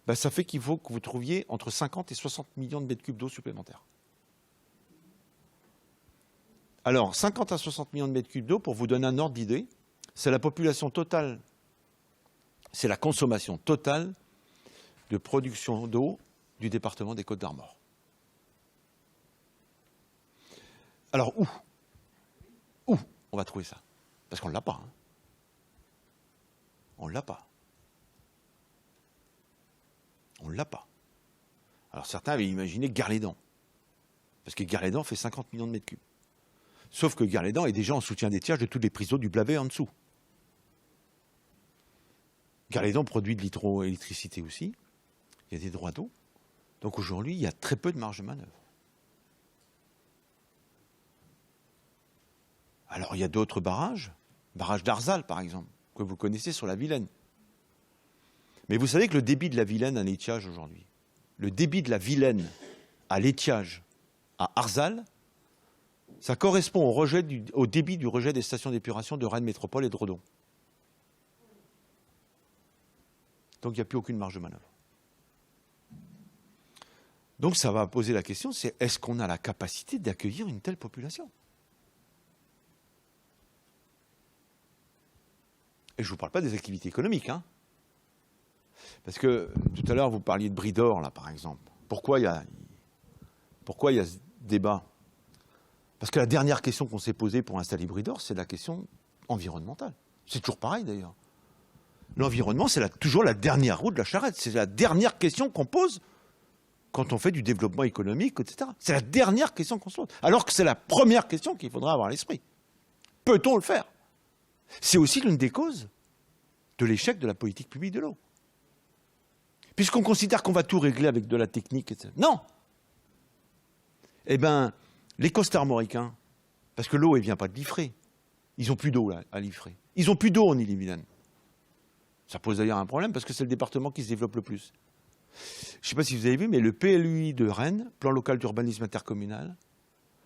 ben, ça fait qu'il faut que vous trouviez entre 50 et 60 millions de mètres cubes d'eau supplémentaires. Alors, 50 à 60 millions de mètres cubes d'eau, pour vous donner un ordre d'idée, c'est la population totale, c'est la consommation totale de production d'eau du département des Côtes-d'Armor. Alors, où on va trouver ça? Parce qu'on ne l'a pas. Hein. On ne l'a pas. On ne l'a pas. Alors, certains avaient imaginé Guerlédan. Parce que Guerlédan fait 50 millions de mètres cubes. Sauf que Guerlédan est déjà en soutien d'étiage de toutes les prises d'eau du Blavet en dessous. Guerlédan produit de l'hydroélectricité aussi. Il y a des droits d'eau. Donc aujourd'hui, il y a très peu de marge de manœuvre. Alors il y a d'autres barrages. Barrage d'Arzal, par exemple, que vous connaissez sur la Vilaine. Mais vous savez que le débit de la Vilaine à l'étiage aujourd'hui, le débit de la Vilaine à l'étiage à Arzal, ça correspond au débit du rejet des stations d'épuration de Rennes Métropole et de Redon. Donc il n'y a plus aucune marge de manœuvre. Donc ça va poser la question, c'est est-ce qu'on a la capacité d'accueillir une telle population? Et je ne vous parle pas des activités économiques. Hein. Parce que tout à l'heure, vous parliez de Bridor, là, par exemple. Pourquoi il y a ce débat? Parce que la dernière question qu'on s'est posée pour installer Bridor, c'est la question environnementale. C'est toujours pareil, d'ailleurs. L'environnement, c'est toujours la dernière roue de la charrette. C'est la dernière question qu'on pose quand on fait du développement économique, etc. C'est la dernière question qu'on se pose. Alors que c'est la première question qu'il faudra avoir à l'esprit. Peut-on le faire? C'est aussi l'une des causes de l'échec de la politique publique de l'eau. Puisqu'on considère qu'on va tout régler avec de la technique, etc. Non! Eh bien, les Côtes-Armoricains, parce que l'eau, elle ne vient pas de Liffré. Ils n'ont plus d'eau à Liffré. Ils n'ont plus d'eau en Ille-et-Vilaine. Ça pose d'ailleurs un problème parce que c'est le département qui se développe le plus. Je ne sais pas si vous avez vu, mais le PLUI de Rennes, plan local d'urbanisme intercommunal,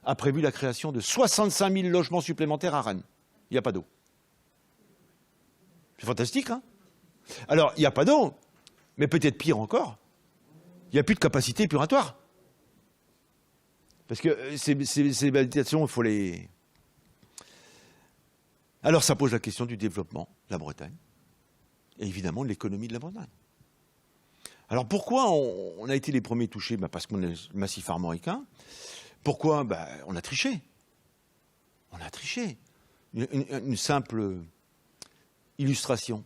a prévu la création de 65 000 logements supplémentaires à Rennes. Il n'y a pas d'eau. C'est fantastique, hein? Alors, il n'y a pas d'eau, mais peut-être pire encore, il n'y a plus de capacité épuratoire. Parce que ces habitations, il faut les... Alors, ça pose la question du développement de la Bretagne, et évidemment de l'économie de la Bretagne. Alors, pourquoi on a été les premiers touchés? Parce qu'on est le massif armoricain. Pourquoi? On a triché. On a triché. Une simple illustration.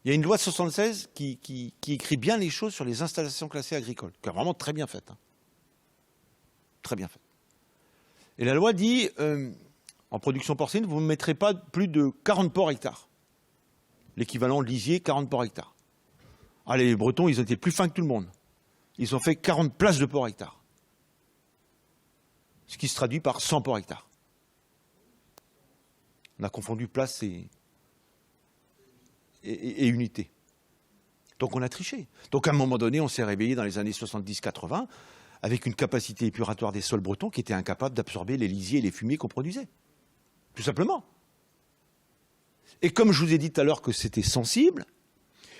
Il y a une loi de 1976 qui écrit bien les choses sur les installations classées agricoles, qui est vraiment très bien faite. Hein. Très bien faite. Et la loi dit, en production porcine, vous ne mettrez pas plus de 40 porcs hectares. L'équivalent de lisier, 40 porcs hectares. Ah, les Bretons, ils ont été plus fins que tout le monde. Ils ont fait 40 places de porcs hectares. Ce qui se traduit par 100 porcs hectares. On a confondu place et unité. Donc on a triché. Donc à un moment donné, on s'est réveillé dans les années 70-80 avec une capacité épuratoire des sols bretons qui était incapable d'absorber les lisiers et les fumiers qu'on produisait. Tout simplement. Et comme je vous ai dit tout à l'heure que c'était sensible,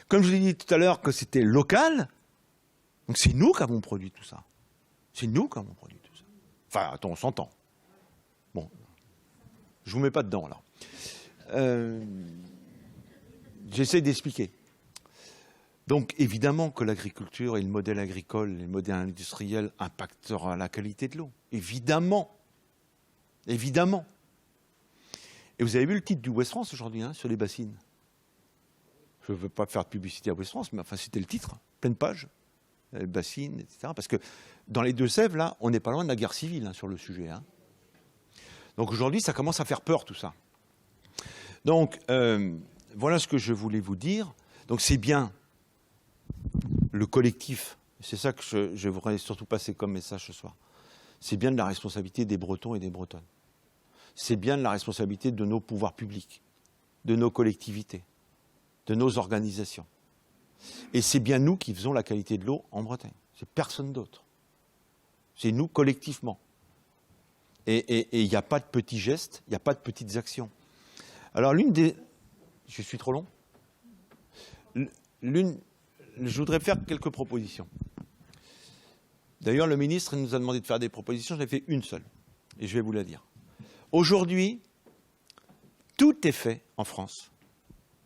comme je vous ai dit tout à l'heure que c'était local, donc c'est nous qui avons produit tout ça. C'est nous qui avons produit tout ça. Enfin, attends, on s'entend. Bon, je vous mets pas dedans, là. J'essaie d'expliquer. Donc, évidemment que l'agriculture et le modèle agricole, et le modèle industriel impactera la qualité de l'eau. Évidemment. Évidemment. Et vous avez vu le titre du Ouest France aujourd'hui, hein, sur les bassines. Je ne veux pas faire de publicité à Ouest France, mais enfin, c'était le titre, pleine page, bassines, etc. Parce que dans les Deux-Sèvres, là, on n'est pas loin de la guerre civile, hein, sur le sujet. Hein. Donc aujourd'hui, ça commence à faire peur, tout ça. Donc, voilà ce que je voulais vous dire. Donc c'est bien le collectif, c'est ça que je voudrais surtout passer comme message ce soir. C'est bien de la responsabilité des Bretons et des Bretonnes. C'est bien de la responsabilité de nos pouvoirs publics, de nos collectivités, de nos organisations. Et c'est bien nous qui faisons la qualité de l'eau en Bretagne. C'est personne d'autre. C'est nous collectivement. Et il n'y a pas de petits gestes, il n'y a pas de petites actions. Alors je suis trop long. Je voudrais faire quelques propositions. D'ailleurs, le ministre nous a demandé de faire des propositions, j'en ai fait une seule. Et je vais vous la dire. Aujourd'hui, tout est fait en France.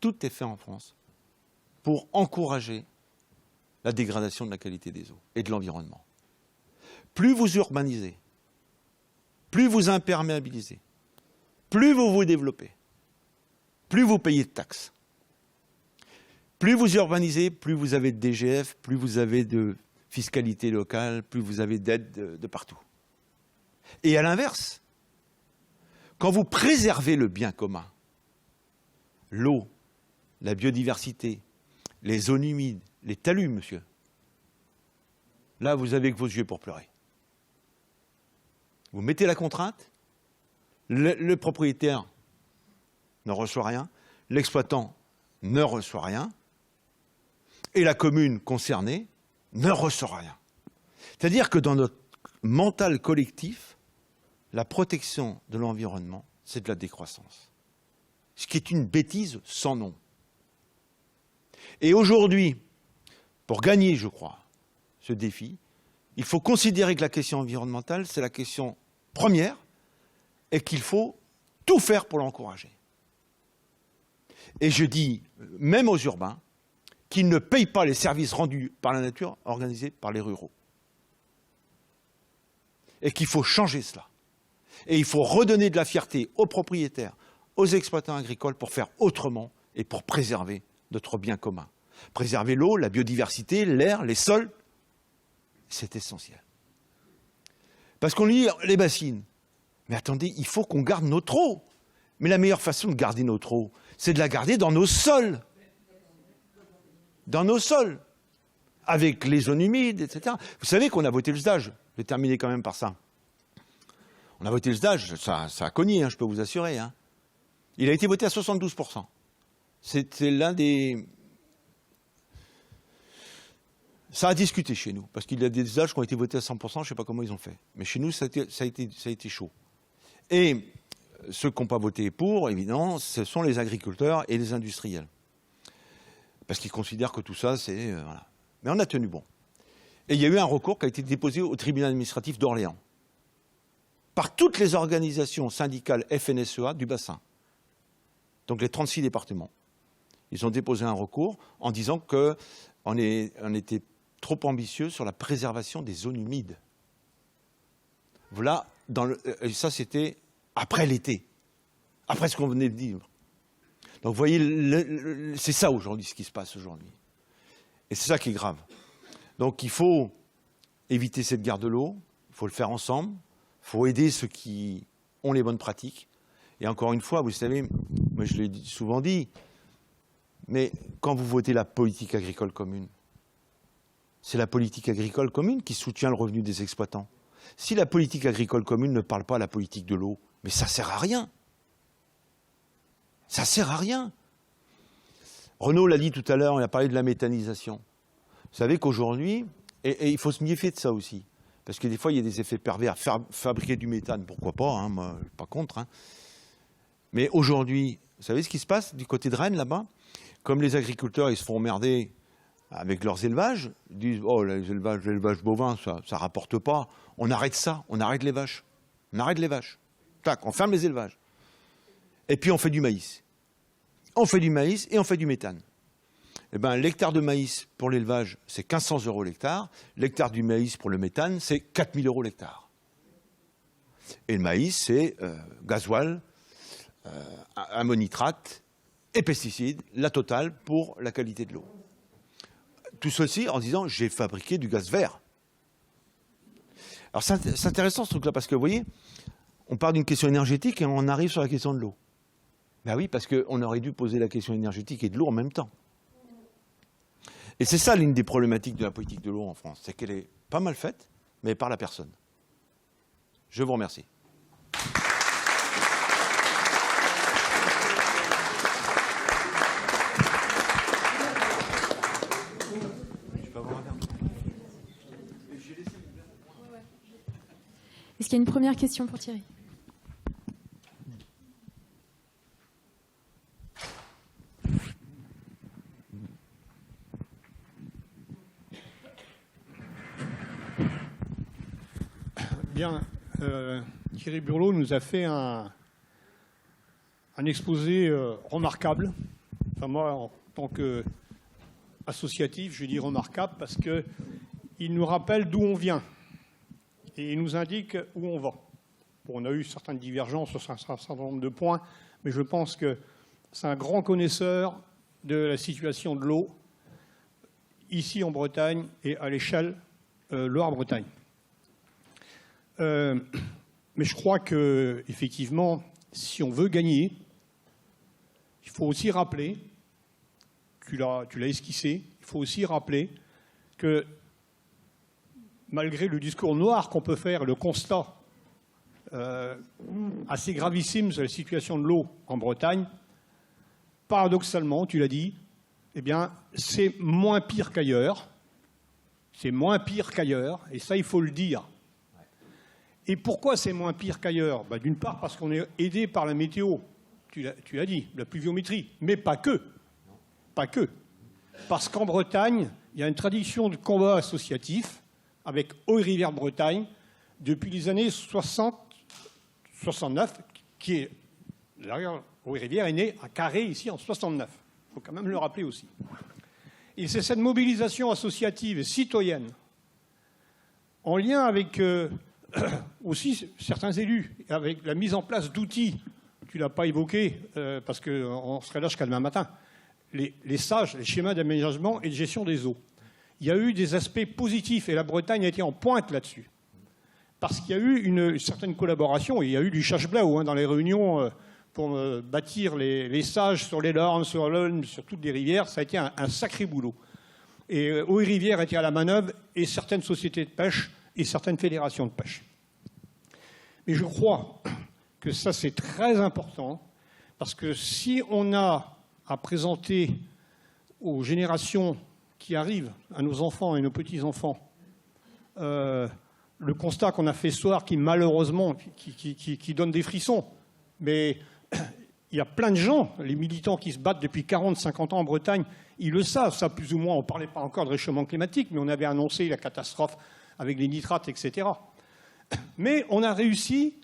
Tout est fait en France pour encourager la dégradation de la qualité des eaux et de l'environnement. Plus vous urbanisez, plus vous imperméabilisez, plus vous vous développez, plus vous payez de taxes. Plus vous urbanisez, plus vous avez de DGF, plus vous avez de fiscalité locale, plus vous avez d'aides de partout. Et à l'inverse, quand vous préservez le bien commun, l'eau, la biodiversité, les zones humides, les talus, monsieur, là, vous avez que vos yeux pour pleurer. Vous mettez la contrainte, le propriétaire ne reçoit rien, l'exploitant ne reçoit rien, et la commune concernée ne reçoit rien. C'est-à-dire que dans notre mental collectif, la protection de l'environnement, c'est de la décroissance. Ce qui est une bêtise sans nom. Et aujourd'hui, pour gagner, je crois, ce défi, il faut considérer que la question environnementale, c'est la question première et qu'il faut tout faire pour l'encourager. Et je dis, même aux urbains, qu'ils ne payent pas les services rendus par la nature organisés par les ruraux. Et qu'il faut changer cela. Et il faut redonner de la fierté aux propriétaires, aux exploitants agricoles pour faire autrement et pour préserver notre bien commun. Préserver l'eau, la biodiversité, l'air, les sols, c'est essentiel. Parce qu'on dit les bassines. Mais attendez, il faut qu'on garde notre eau. Mais la meilleure façon de garder notre eau, c'est de la garder dans nos sols. Dans nos sols. Avec les zones humides, etc. Vous savez qu'on a voté le SDAGE. Je vais terminer quand même par ça. On a voté le SDAGE, ça a cogné, je peux vous assurer. Il a été voté à 72%. C'était l'un des... Ça a discuté chez nous, parce qu'il y a des SDAGE qui ont été votés à 100%, je ne sais pas comment ils ont fait. Mais chez nous, ça a été chaud. Et ceux qui n'ont pas voté pour, évidemment, ce sont les agriculteurs et les industriels. Parce qu'ils considèrent que tout ça, c'est... voilà. Mais on a tenu bon. Et il y a eu un recours qui a été déposé au tribunal administratif d'Orléans par toutes les organisations syndicales FNSEA du bassin. Donc les 36 départements. Ils ont déposé un recours en disant qu'on était trop ambitieux sur la préservation des zones humides. Voilà, ça c'était après l'été, après ce qu'on venait de dire. Donc vous voyez, c'est ça aujourd'hui, ce qui se passe aujourd'hui. Et c'est ça qui est grave. Donc il faut éviter cette guerre de l'eau, il faut le faire ensemble, il faut aider ceux qui ont les bonnes pratiques. Et encore une fois, vous savez, moi je l'ai souvent dit, mais quand vous votez la politique agricole commune, c'est la politique agricole commune qui soutient le revenu des exploitants. Si la politique agricole commune ne parle pas à la politique de l'eau, mais ça ne sert à rien. Ça ne sert à rien. Renaud l'a dit tout à l'heure, il a parlé de la méthanisation. Vous savez qu'aujourd'hui, et il faut se méfier de ça aussi, parce que des fois il y a des effets pervers. Fabriquer du méthane, pourquoi pas, moi je ne suis pas contre. Mais aujourd'hui, vous savez ce qui se passe du côté de Rennes là-bas? Comme les agriculteurs ils se font emmerder avec leurs élevages, ils disent oh l'élevage bovin ça ne rapporte pas, on arrête ça, on arrête les vaches. On arrête les vaches. Tac, on ferme les élevages. Et puis on fait du maïs. On fait du maïs et on fait du méthane. Eh bien, l'hectare de maïs pour l'élevage, c'est 1500 € l'hectare. L'hectare du maïs pour le méthane, c'est 4000 € l'hectare. Et le maïs, c'est gasoil, ammonitrate et pesticides, la totale pour la qualité de l'eau. Tout ceci en disant, j'ai fabriqué du gaz vert. Alors c'est intéressant ce truc-là, parce que vous voyez, on part d'une question énergétique et on arrive sur la question de l'eau. Ben oui, parce qu'on aurait dû poser la question énergétique et de l'eau en même temps. Et c'est ça l'une des problématiques de la politique de l'eau en France, c'est qu'elle est pas mal faite, mais par la personne. Je vous remercie. Est-ce qu'il y a une première question pour Thierry? Bien, Thierry Burlot nous a fait un exposé remarquable. Enfin, moi, en tant qu'associatif, je dis remarquable parce qu'il nous rappelle d'où on vient et il nous indique où on va. Bon, on a eu certaines divergences sur un certain nombre de points, mais je pense que c'est un grand connaisseur de la situation de l'eau ici en Bretagne et à l'échelle Loire-Bretagne. Mais je crois que, effectivement, si on veut gagner, il faut aussi rappeler, tu l'as esquissé, il faut aussi rappeler que malgré le discours noir qu'on peut faire, le constat assez gravissime sur la situation de l'eau en Bretagne, paradoxalement, tu l'as dit, eh bien, c'est moins pire qu'ailleurs. C'est moins pire qu'ailleurs, et ça, il faut le dire. Et pourquoi c'est moins pire qu'ailleurs? D'une part, parce qu'on est aidé par la météo, tu l'as dit, la pluviométrie, mais pas que. Pas que. Parce qu'en Bretagne, il y a une tradition de combat associatif avec Eau et Rivière Bretagne depuis les années 60-69, qui est, d'ailleurs, Eau et Rivière est née à Carré, ici, en 69. Il faut quand même le rappeler aussi. Et c'est cette mobilisation associative et citoyenne, en lien avec aussi certains élus, avec la mise en place d'outils, tu ne l'as pas évoqué, parce qu'on serait là jusqu'à demain matin, les SAGE, les schémas d'aménagement et de gestion des eaux. Il y a eu des aspects positifs, et la Bretagne a été en pointe là-dessus. Parce qu'il y a eu une certaine collaboration, et il y a eu du chasse-blau dans les réunions pour bâtir les SAGE sur les Lornes, sur l'Aulne, sur toutes les rivières. Ça a été un sacré boulot. Et Eau et Rivière étaient à la manœuvre, et certaines sociétés de pêche et certaines fédérations de pêche. Mais je crois que ça, c'est très important, parce que si on a à présenter aux générations qui arrivent, à nos enfants et nos petits-enfants, le constat qu'on a fait ce soir, qui malheureusement qui donne des frissons, mais il y a plein de gens, les militants qui se battent depuis 40-50 ans en Bretagne, ils le savent, ça plus ou moins, on ne parlait pas encore de réchauffement climatique, mais on avait annoncé la catastrophe avec les nitrates, etc. Mais on a réussi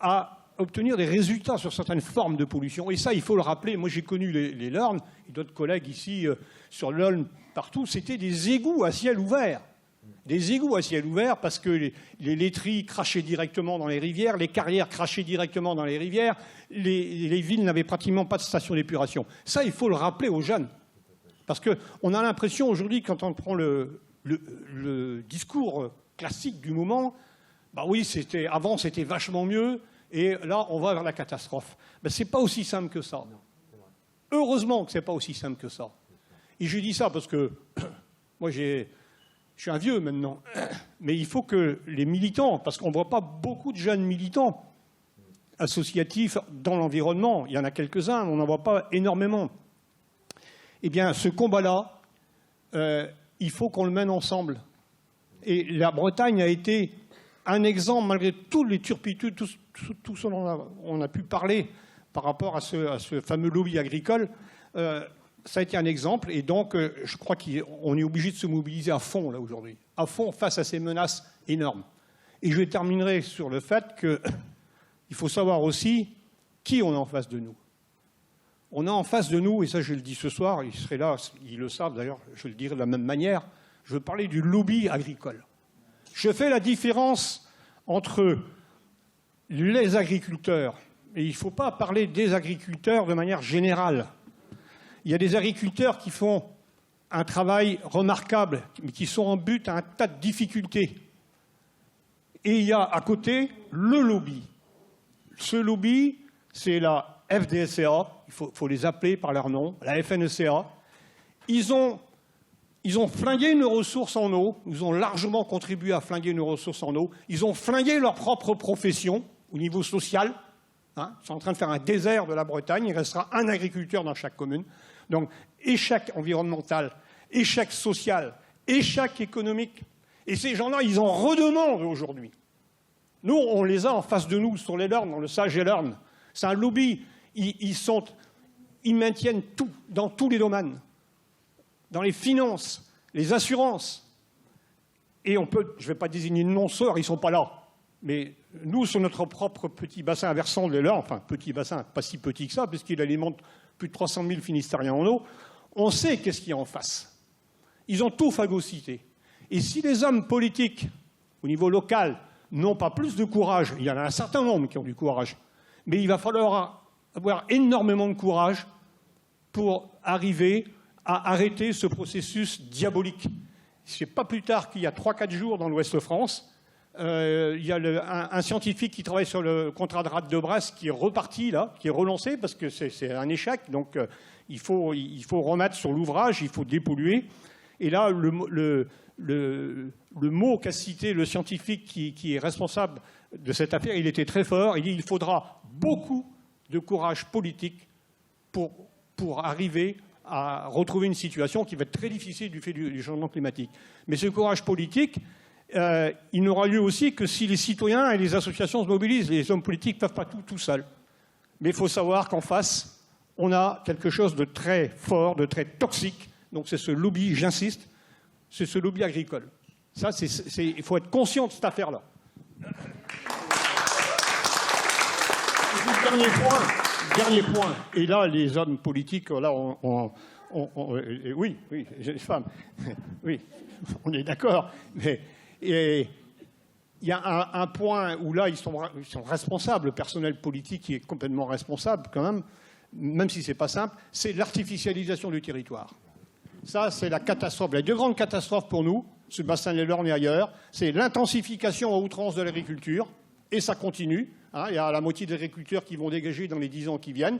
à obtenir des résultats sur certaines formes de pollution. Et ça, il faut le rappeler. Moi, j'ai connu les Lornes et d'autres collègues ici sur l'Aulne, partout. C'était des égouts à ciel ouvert. Des égouts à ciel ouvert parce que les laiteries crachaient directement dans les rivières, les carrières crachaient directement dans les rivières, les villes n'avaient pratiquement pas de station d'épuration. Ça, il faut le rappeler aux jeunes. Parce qu'on a l'impression aujourd'hui, quand on prend le discours classique du moment, bah oui, avant c'était vachement mieux, et là on va vers la catastrophe. Ben, c'est pas aussi simple que ça. Heureusement que c'est pas aussi simple que ça. Et je dis ça parce que moi je suis un vieux maintenant, mais il faut que les militants, parce qu'on ne voit pas beaucoup de jeunes militants associatifs dans l'environnement, il y en a quelques-uns, on n'en voit pas énormément. Eh bien, ce combat-là, il faut qu'on le mène ensemble. Et la Bretagne a été un exemple, malgré toutes les turpitudes, tout ce dont on a pu parler par rapport à ce fameux lobby agricole, ça a été un exemple. Et donc, je crois qu'on est obligé de se mobiliser à fond, là, aujourd'hui. À fond, face à ces menaces énormes. Et je terminerai sur le fait qu'il faut savoir aussi qui on a en face de nous. On a en face de nous, et ça je le dis ce soir, ils seraient là, ils le savent d'ailleurs, je le dirai de la même manière, je veux parler du lobby agricole. Je fais la différence entre les agriculteurs, et il ne faut pas parler des agriculteurs de manière générale. Il y a des agriculteurs qui font un travail remarquable, mais qui sont en but à un tas de difficultés. Et il y a à côté le lobby. Ce lobby, c'est la FDSEA, il faut les appeler par leur nom, la FNSEA. Ils ont flingué nos ressources en eau, ils ont largement contribué à flinguer nos ressources en eau. Ils ont flingué leur propre profession au niveau social. Ils sont en train de faire un désert de la Bretagne. Il restera un agriculteur dans chaque commune. Donc, échec environnemental, échec social, échec économique. Et ces gens-là, ils en redemandent aujourd'hui. Nous, on les a en face de nous, sur les Lornes, dans le Sage et Lorne. C'est un lobby. Ils maintiennent tout, dans tous les domaines. Dans les finances, les assurances. Et on peut, je ne vais pas désigner de non-sœurs, ils ne sont pas là. Mais nous, sur notre propre petit bassin versant de l'Eure, enfin petit bassin, pas si petit que ça, puisqu'il alimente plus de 300 000 Finistériens en eau, on sait qu'est-ce qu'il y a en face. Ils ont tout phagocyté. Et si les hommes politiques, au niveau local, n'ont pas plus de courage, il y en a un certain nombre qui ont du courage, mais il va falloir avoir énormément de courage pour arriver à arrêter ce processus diabolique. Ce n'est pas plus tard qu'il y a 3-4 jours dans l'Ouest de France, il y a un scientifique qui travaille sur le contrat de rade de Brest qui est reparti, là, qui est relancé, parce que c'est un échec. Donc il faut remettre sur l'ouvrage, il faut dépolluer. Et là, le mot qu'a cité le scientifique qui est responsable de cette affaire, il était très fort. Il dit qu'il faudra beaucoup de courage politique pour arriver à retrouver une situation qui va être très difficile du fait du changement climatique. Mais ce courage politique, il n'aura lieu aussi que si les citoyens et les associations se mobilisent. Les hommes politiques ne peuvent pas tout seuls. Mais il faut savoir qu'en face, on a quelque chose de très fort, de très toxique. Donc c'est ce lobby, j'insiste, c'est ce lobby agricole. Ça, il faut être conscient de cette affaire-là. Dernier point. Et là, les hommes politiques, là, oui, les femmes, oui, on est d'accord. Mais il y a un point où là, ils sont responsables. Le personnel politique qui est complètement responsable, quand même si ce n'est pas simple, c'est l'artificialisation du territoire. Ça, c'est la catastrophe. Les deux grandes catastrophes pour nous, ce bassin de l'Orne et ailleurs, c'est l'intensification à outrance de l'agriculture, et ça continue. Il y a la moitié des agriculteurs qui vont dégager dans les 10 ans qui viennent.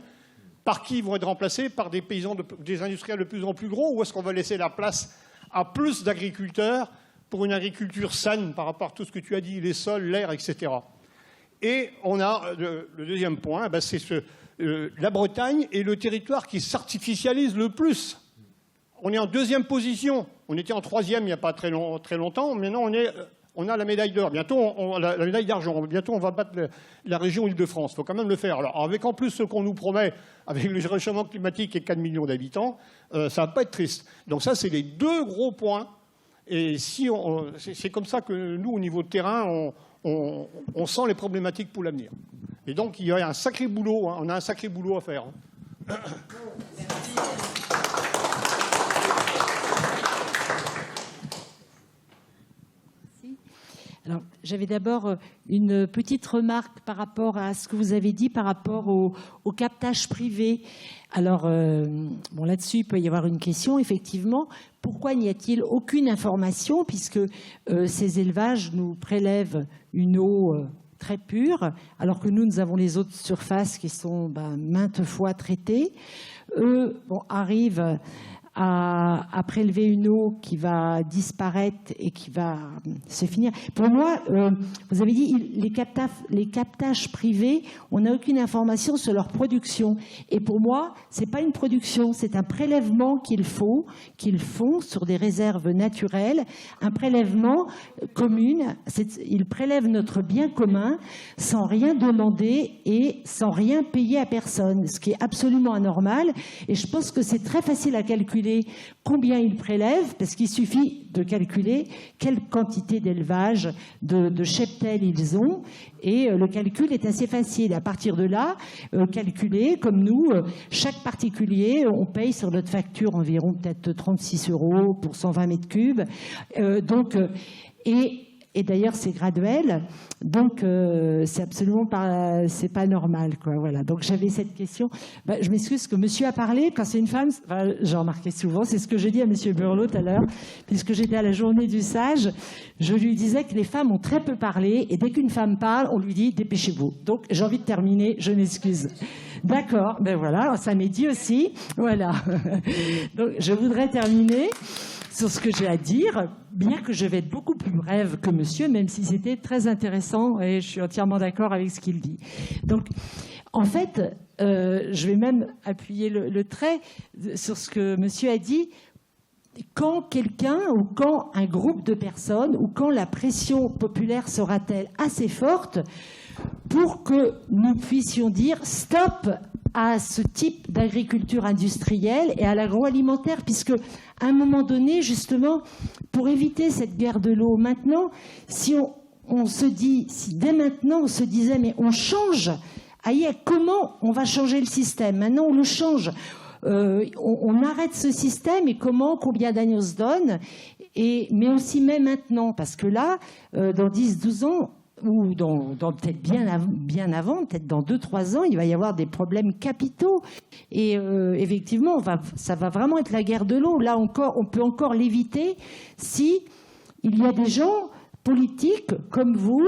Par qui ils vont être remplacés? Par des paysans, des industriels de plus en plus gros? Ou est-ce qu'on va laisser la place à plus d'agriculteurs pour une agriculture saine par rapport à tout ce que tu as dit, les sols, l'air, etc. Et on a le deuxième point, c'est la Bretagne est le territoire qui s'artificialise le plus. On est en deuxième position. On était en troisième il n'y a pas très longtemps. Maintenant, on a la médaille d'or. Bientôt, la médaille d'argent. Bientôt, on va battre la région Île-de-France. Il faut quand même le faire. Alors, avec en plus ce qu'on nous promet, avec le réchauffement climatique et 4 millions d'habitants, ça ne va pas être triste. Donc ça, c'est les deux gros points. Et c'est comme ça que nous, au niveau de terrain, on sent les problématiques pour l'avenir. Et donc, il y a un sacré boulot. On a un sacré boulot à faire. Alors, j'avais d'abord une petite remarque par rapport à ce que vous avez dit par rapport au captage privé. Alors, bon, là-dessus, il peut y avoir une question, effectivement. Pourquoi n'y a-t-il aucune information, puisque ces élevages nous prélèvent une eau très pure, alors que nous avons les eaux de surface qui sont maintes fois traitées. Eux arrivent à prélever une eau qui va disparaître et qui va se finir. Pour moi, vous avez dit les captages privés, on n'a aucune information sur leur production. Et pour moi, c'est pas une production, c'est un prélèvement qu'ils font sur des réserves naturelles, un prélèvement commun. Ils prélèvent notre bien commun sans rien demander et sans rien payer à personne, ce qui est absolument anormal. Et je pense que c'est très facile à calculer combien ils prélèvent, parce qu'il suffit de calculer quelle quantité d'élevage de cheptel ils ont, et le calcul est assez facile. À partir de là, calculer, comme nous, chaque particulier, on paye sur notre facture environ peut-être 36 € pour 120 mètres cubes. Et d'ailleurs, c'est graduel, donc c'est absolument pas normal, quoi. Voilà. Donc j'avais cette question. Je m'excuse que Monsieur a parlé quand c'est une femme. J'ai remarqué souvent, c'est ce que j'ai dit à Monsieur Burlot tout à l'heure, puisque j'étais à la journée du sage. Je lui disais que les femmes ont très peu parlé, et dès qu'une femme parle, on lui dit dépêchez-vous. Donc j'ai envie de terminer. Je m'excuse. D'accord. Voilà, ça m'est dit aussi. Voilà. Donc je voudrais terminer sur ce que j'ai à dire, bien que je vais être beaucoup plus brève que monsieur, même si c'était très intéressant et je suis entièrement d'accord avec ce qu'il dit. Donc, en fait, je vais même appuyer le trait sur ce que monsieur a dit. quand quelqu'un ou quand un groupe de personnes ou quand la pression populaire sera-t-elle assez forte pour que nous puissions dire stop à ce type d'agriculture industrielle et à l'agroalimentaire, puisque à un moment donné, justement, pour éviter cette guerre de l'eau, maintenant, si on se dit, si dès maintenant on se disait mais on change, aïe, comment on va changer le système? Maintenant on le change, on arrête ce système et comment, combien d'années on se donne, mais aussi même maintenant, parce que là, dans 10-12 ans, ou dans peut-être bien avant, peut-être dans 2-3 ans, il va y avoir des problèmes capitaux. Et effectivement, ça va vraiment être la guerre de l'eau. Là encore, on peut encore l'éviter si il y a des gens politiques comme vous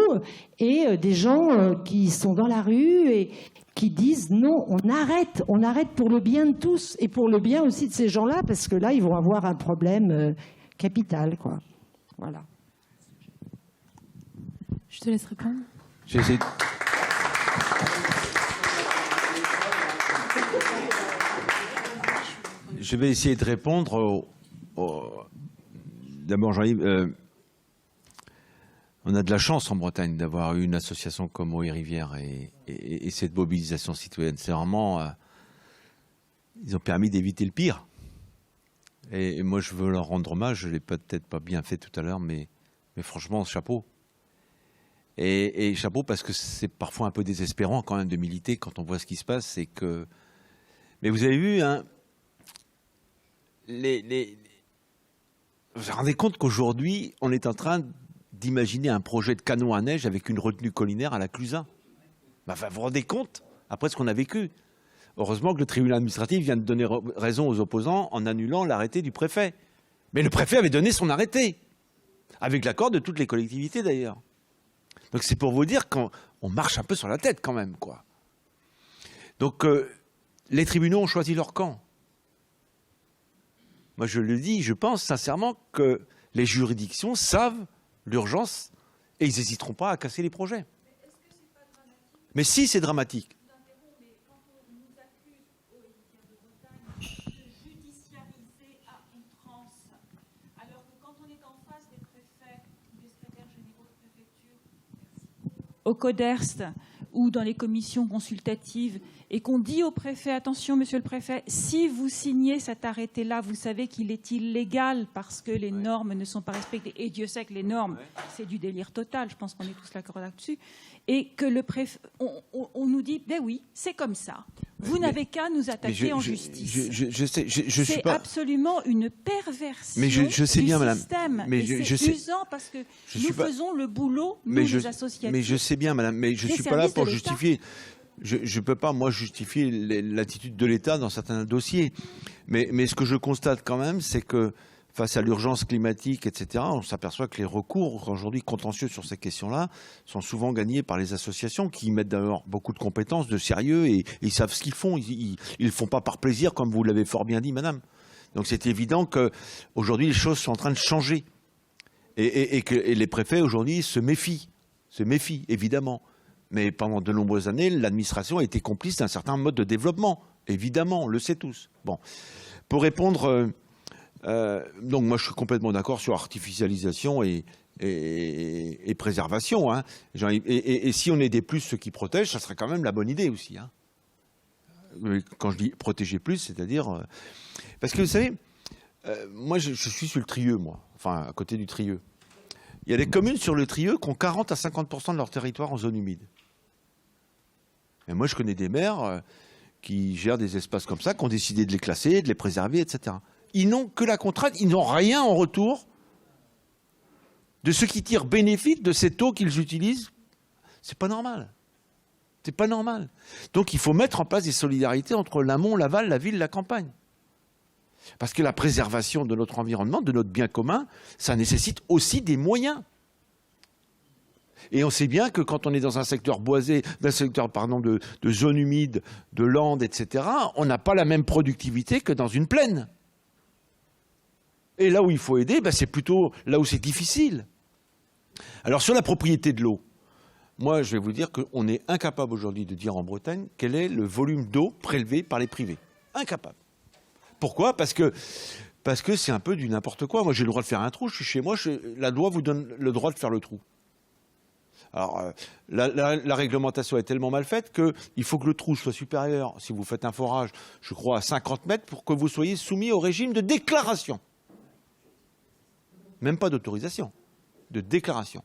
et des gens qui sont dans la rue et qui disent non, on arrête pour le bien de tous et pour le bien aussi de ces gens-là, parce que là, ils vont avoir un problème capital, quoi. Voilà. Je te laisse répondre. J'essaie. Je vais essayer de répondre D'abord, Jean-Yves, on a de la chance en Bretagne d'avoir eu une association comme Eau et Rivière et cette mobilisation citoyenne. C'est vraiment... ils ont permis d'éviter le pire. Et moi, je veux leur rendre hommage. Je ne l'ai peut-être pas bien fait tout à l'heure, mais franchement, chapeau. Et chapeau parce que c'est parfois un peu désespérant quand même de militer quand on voit ce qui se passe. C'est que... Mais vous avez vu, hein, vous vous rendez compte qu'aujourd'hui, on est en train d'imaginer un projet de canon à neige avec une retenue collinaire à la Clusaz. Enfin, vous vous rendez compte après ce qu'on a vécu? Heureusement que le tribunal administratif vient de donner raison aux opposants en annulant l'arrêté du préfet. Mais le préfet avait donné son arrêté, avec l'accord de toutes les collectivités d'ailleurs. Donc c'est pour vous dire qu'on marche un peu sur la tête quand même, quoi. Donc les tribunaux ont choisi leur camp. Moi je le dis, je pense sincèrement que les juridictions savent l'urgence et ils n'hésiteront pas à casser les projets. Mais si, c'est dramatique. Au CODERST ou dans les commissions consultatives et qu'on dit au préfet, attention monsieur le préfet, si vous signez cet arrêté-là, vous savez qu'il est illégal parce que les normes ne sont pas respectées. Et Dieu sait que les normes, c'est du délire total, je pense qu'on est tous d'accord là-dessus. Et que le préfet, on nous dit, ben oui, c'est comme ça. Vous n'avez qu'à nous attaquer en justice. C'est absolument une perversion je sais bien, du madame. système. Mais c'est usant parce que nous faisons le boulot, nous les associatifs. Mais je sais bien, madame, mais je ne suis pas là pour justifier. Je ne peux pas, moi, justifier l'attitude de l'État dans certains dossiers. Mais ce que je constate quand même, c'est que face à l'urgence climatique, etc., on s'aperçoit que les recours aujourd'hui contentieux sur ces questions-là sont souvent gagnés par les associations qui mettent d'ailleurs beaucoup de compétences, de sérieux, et ils savent ce qu'ils font. Ils ne le font pas par plaisir, comme vous l'avez fort bien dit, madame. Donc c'est évident qu'aujourd'hui, les choses sont en train de changer. Et que les préfets, aujourd'hui, se méfient, évidemment. Mais pendant de nombreuses années, l'administration a été complice d'un certain mode de développement. Évidemment, on le sait tous. Bon. Pour répondre... donc moi je suis complètement d'accord sur artificialisation et préservation. Hein. Et si on aidait plus ceux qui protègent, ça serait quand même la bonne idée aussi. Hein. Quand je dis protéger plus, c'est-à-dire... parce que vous savez, moi je suis sur le Trieux, moi, enfin à côté du Trieux. Il y a des communes sur le Trieux qui ont 40 à 50% de leur territoire en zone humide. Et moi je connais des maires qui gèrent des espaces comme ça, qui ont décidé de les classer, de les préserver, etc. Ils n'ont que la contrainte, ils n'ont rien en retour de ceux qui tirent bénéfice de cette eau qu'ils utilisent. C'est pas normal. C'est pas normal. Donc il faut mettre en place des solidarités entre l'amont, l'aval, la ville, la campagne. Parce que la préservation de notre environnement, de notre bien commun, ça nécessite aussi des moyens. Et on sait bien que quand on est dans un secteur boisé, de zone humide, de landes, etc., on n'a pas la même productivité que dans une plaine. Et là où il faut aider, c'est plutôt là où c'est difficile. Alors sur la propriété de l'eau, moi je vais vous dire qu'on est incapable aujourd'hui de dire en Bretagne quel est le volume d'eau prélevé par les privés. Incapable. Pourquoi? Parce que Parce que c'est un peu du n'importe quoi. Moi, j'ai le droit de faire un trou, je suis chez moi, la loi vous donne le droit de faire le trou. Alors, la réglementation est tellement mal faite qu'il faut que le trou soit supérieur, si vous faites un forage, je crois, à 50 mètres, pour que vous soyez soumis au régime de déclaration. Même pas d'autorisation, de déclaration.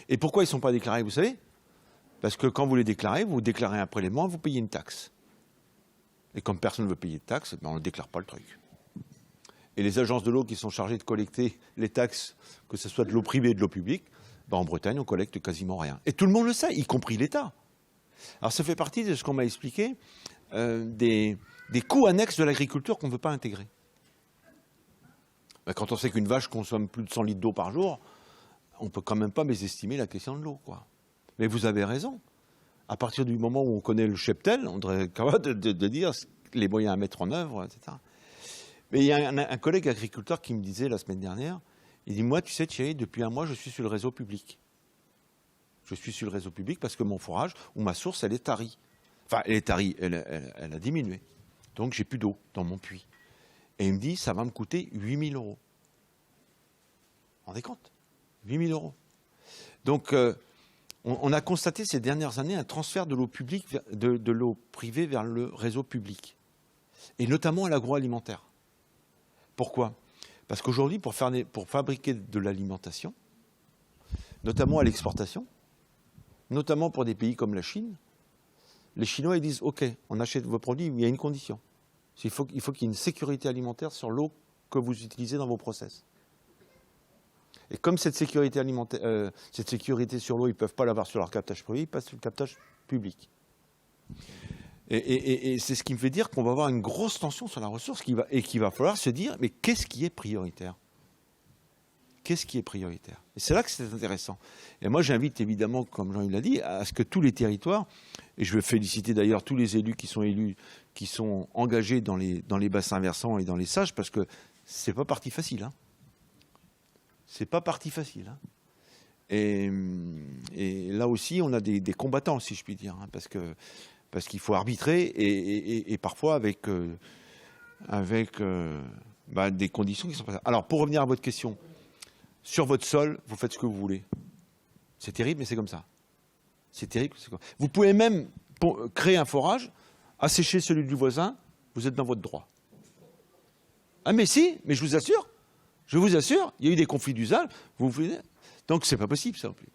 Et pourquoi ils ne sont pas déclarés, vous savez? Parce que quand vous les déclarez, vous déclarez un prélèvement, vous payez une taxe. Et comme personne ne veut payer de taxe, ben on ne déclare pas le truc. Et les agences de l'eau qui sont chargées de collecter les taxes, que ce soit de l'eau privée et de l'eau publique, ben en Bretagne, on collecte quasiment rien. Et tout le monde le sait, y compris l'État. Alors ça fait partie de ce qu'on m'a expliqué, des coûts annexes de l'agriculture qu'on ne veut pas intégrer. Ben quand on sait qu'une vache consomme plus de 100 litres d'eau par jour, on ne peut quand même pas mésestimer la question de l'eau, quoi. Mais vous avez raison. À partir du moment où on connaît le cheptel, on devrait être capable de dire les moyens à mettre en œuvre, etc. Mais il y a un collègue agriculteur qui me disait la semaine dernière, il dit, moi, tu sais, Thierry, depuis un mois, je suis sur le réseau public. Je suis sur le réseau public parce que mon forage ou ma source, elle est tarie. Enfin, elle est tarie, elle a diminué. Donc, j'ai plus d'eau dans mon puits. Et il me dit, ça va me coûter 8 000 €. Vous vous rendez compte? 8 000 €. Donc, on a constaté ces dernières années un transfert de l'eau publique, de l'eau privée vers le réseau public. Et notamment à l'agroalimentaire. Pourquoi? Parce qu'aujourd'hui, pour fabriquer de l'alimentation, notamment à l'exportation, notamment pour des pays comme la Chine, les Chinois ils disent « Ok, on achète vos produits, mais il y a une condition. Il faut qu'il y ait une sécurité alimentaire sur l'eau que vous utilisez dans vos process. » Et comme cette sécurité alimentaire, cette sécurité sur l'eau, ils ne peuvent pas l'avoir sur leur captage privé, ils passent sur le captage public. Et c'est ce qui me fait dire qu'on va avoir une grosse tension sur la ressource et qu'il va falloir se dire, mais qu'est-ce qui est prioritaire? Qu'est-ce qui est prioritaire? Et c'est là que c'est intéressant. Et moi, j'invite évidemment, comme Jean-Yves l'a dit, à ce que tous les territoires, et je veux féliciter d'ailleurs tous les élus, qui sont engagés dans les bassins versants et dans les sages, parce que c'est pas partie facile. Hein. C'est pas partie facile. Hein. Et là aussi, on a des combattants, si je puis dire, hein, parce qu'il faut arbitrer et parfois avec des conditions qui sont pas ça. Alors, pour revenir à votre question, sur votre sol, vous faites ce que vous voulez. C'est terrible, mais c'est comme ça. C'est terrible. Vous pouvez même créer un forage, assécher celui du voisin, vous êtes dans votre droit. Ah mais si, mais je vous assure, il y a eu des conflits d'usage, donc c'est pas possible ça non plus.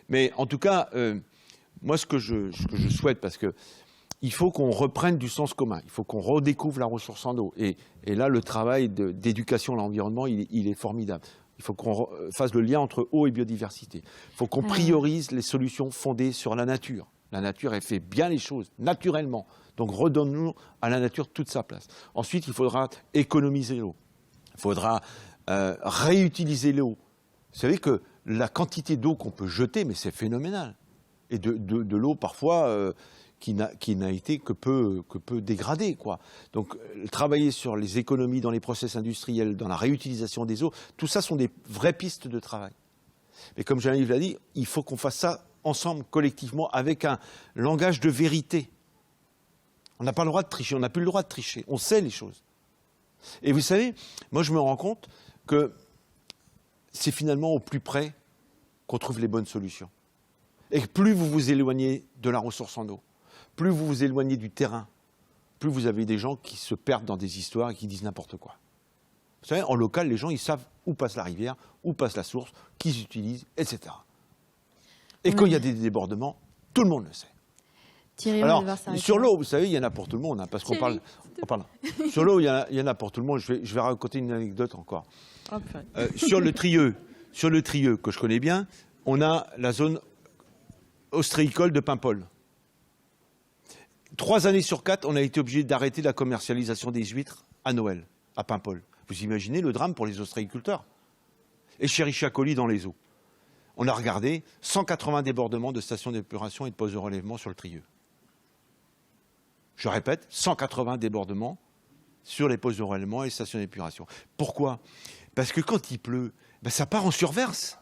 Mais en tout cas, moi ce que je souhaite, parce que il faut qu'on reprenne du sens commun, il faut qu'on redécouvre la ressource en eau. Et là, le travail d'éducation à l'environnement, il est formidable. Il faut qu'on fasse le lien entre eau et biodiversité. Il faut qu'on priorise les solutions fondées sur la nature. La nature, elle fait bien les choses, naturellement. Donc redonne-nous à la nature toute sa place. Ensuite, il faudra économiser l'eau. Il faudra réutiliser l'eau. Vous savez que la quantité d'eau qu'on peut jeter, mais c'est phénoménal. Et de l'eau, parfois, qui n'a été que peu dégradée, quoi. Donc, travailler sur les économies dans les process industriels, dans la réutilisation des eaux, tout ça sont des vraies pistes de travail. Mais comme Jean-Yves l'a dit, il faut qu'on fasse ça ensemble, collectivement, avec un langage de vérité. On n'a pas le droit de tricher, on n'a plus le droit de tricher. On sait les choses. Et vous savez, moi, je me rends compte que c'est finalement au plus près qu'on trouve les bonnes solutions. Et plus vous vous éloignez de la ressource en eau, plus vous vous éloignez du terrain, plus vous avez des gens qui se perdent dans des histoires et qui disent n'importe quoi. Vous savez, en local, les gens, ils savent où passe la rivière, où passe la source, qui s'utilise, etc. Et quand il y a des débordements, tout le monde le sait. Thierry, alors, sur l'eau, vous savez, il y en a pour tout le monde, hein, parce qu'on parle... Sur l'eau, il y en a pour tout le monde. Je vais raconter une anecdote encore. Sur le Trieux, que je connais bien, on a la zone ostréicole de Paimpol. 3 années sur 4, on a été obligé d'arrêter la commercialisation des huîtres à Noël, à Paimpol. Vous imaginez le drame pour les ostréiculteurs. Et Chéri-Chacoli dans les eaux. On a regardé 180 débordements de stations d'épuration et de postes de relèvement sur le Trieux. Je répète, 180 débordements sur les postes de relèvement et les stations d'épuration. Pourquoi? Parce que quand il pleut, ça part en surverse.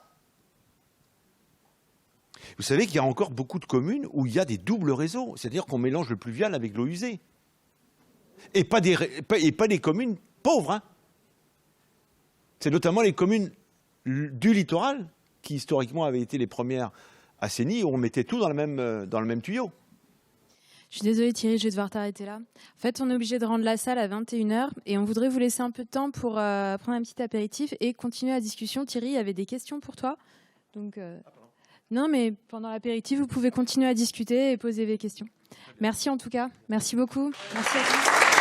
Vous savez qu'il y a encore beaucoup de communes où il y a des doubles réseaux, c'est-à-dire qu'on mélange le pluvial avec l'eau usée. Et pas des communes pauvres. Hein. C'est notamment les communes du littoral qui, historiquement, avaient été les premières assainies, où on mettait tout dans le même tuyau. Je suis désolée Thierry, je vais devoir t'arrêter là. En fait, on est obligé de rendre la salle à 21h et on voudrait vous laisser un peu de temps pour prendre un petit apéritif et continuer la discussion. Thierry, il y avait des questions pour toi. Donc, non, mais pendant l'apéritif, vous pouvez continuer à discuter et poser des questions. Merci en tout cas. Merci beaucoup. Merci à tous.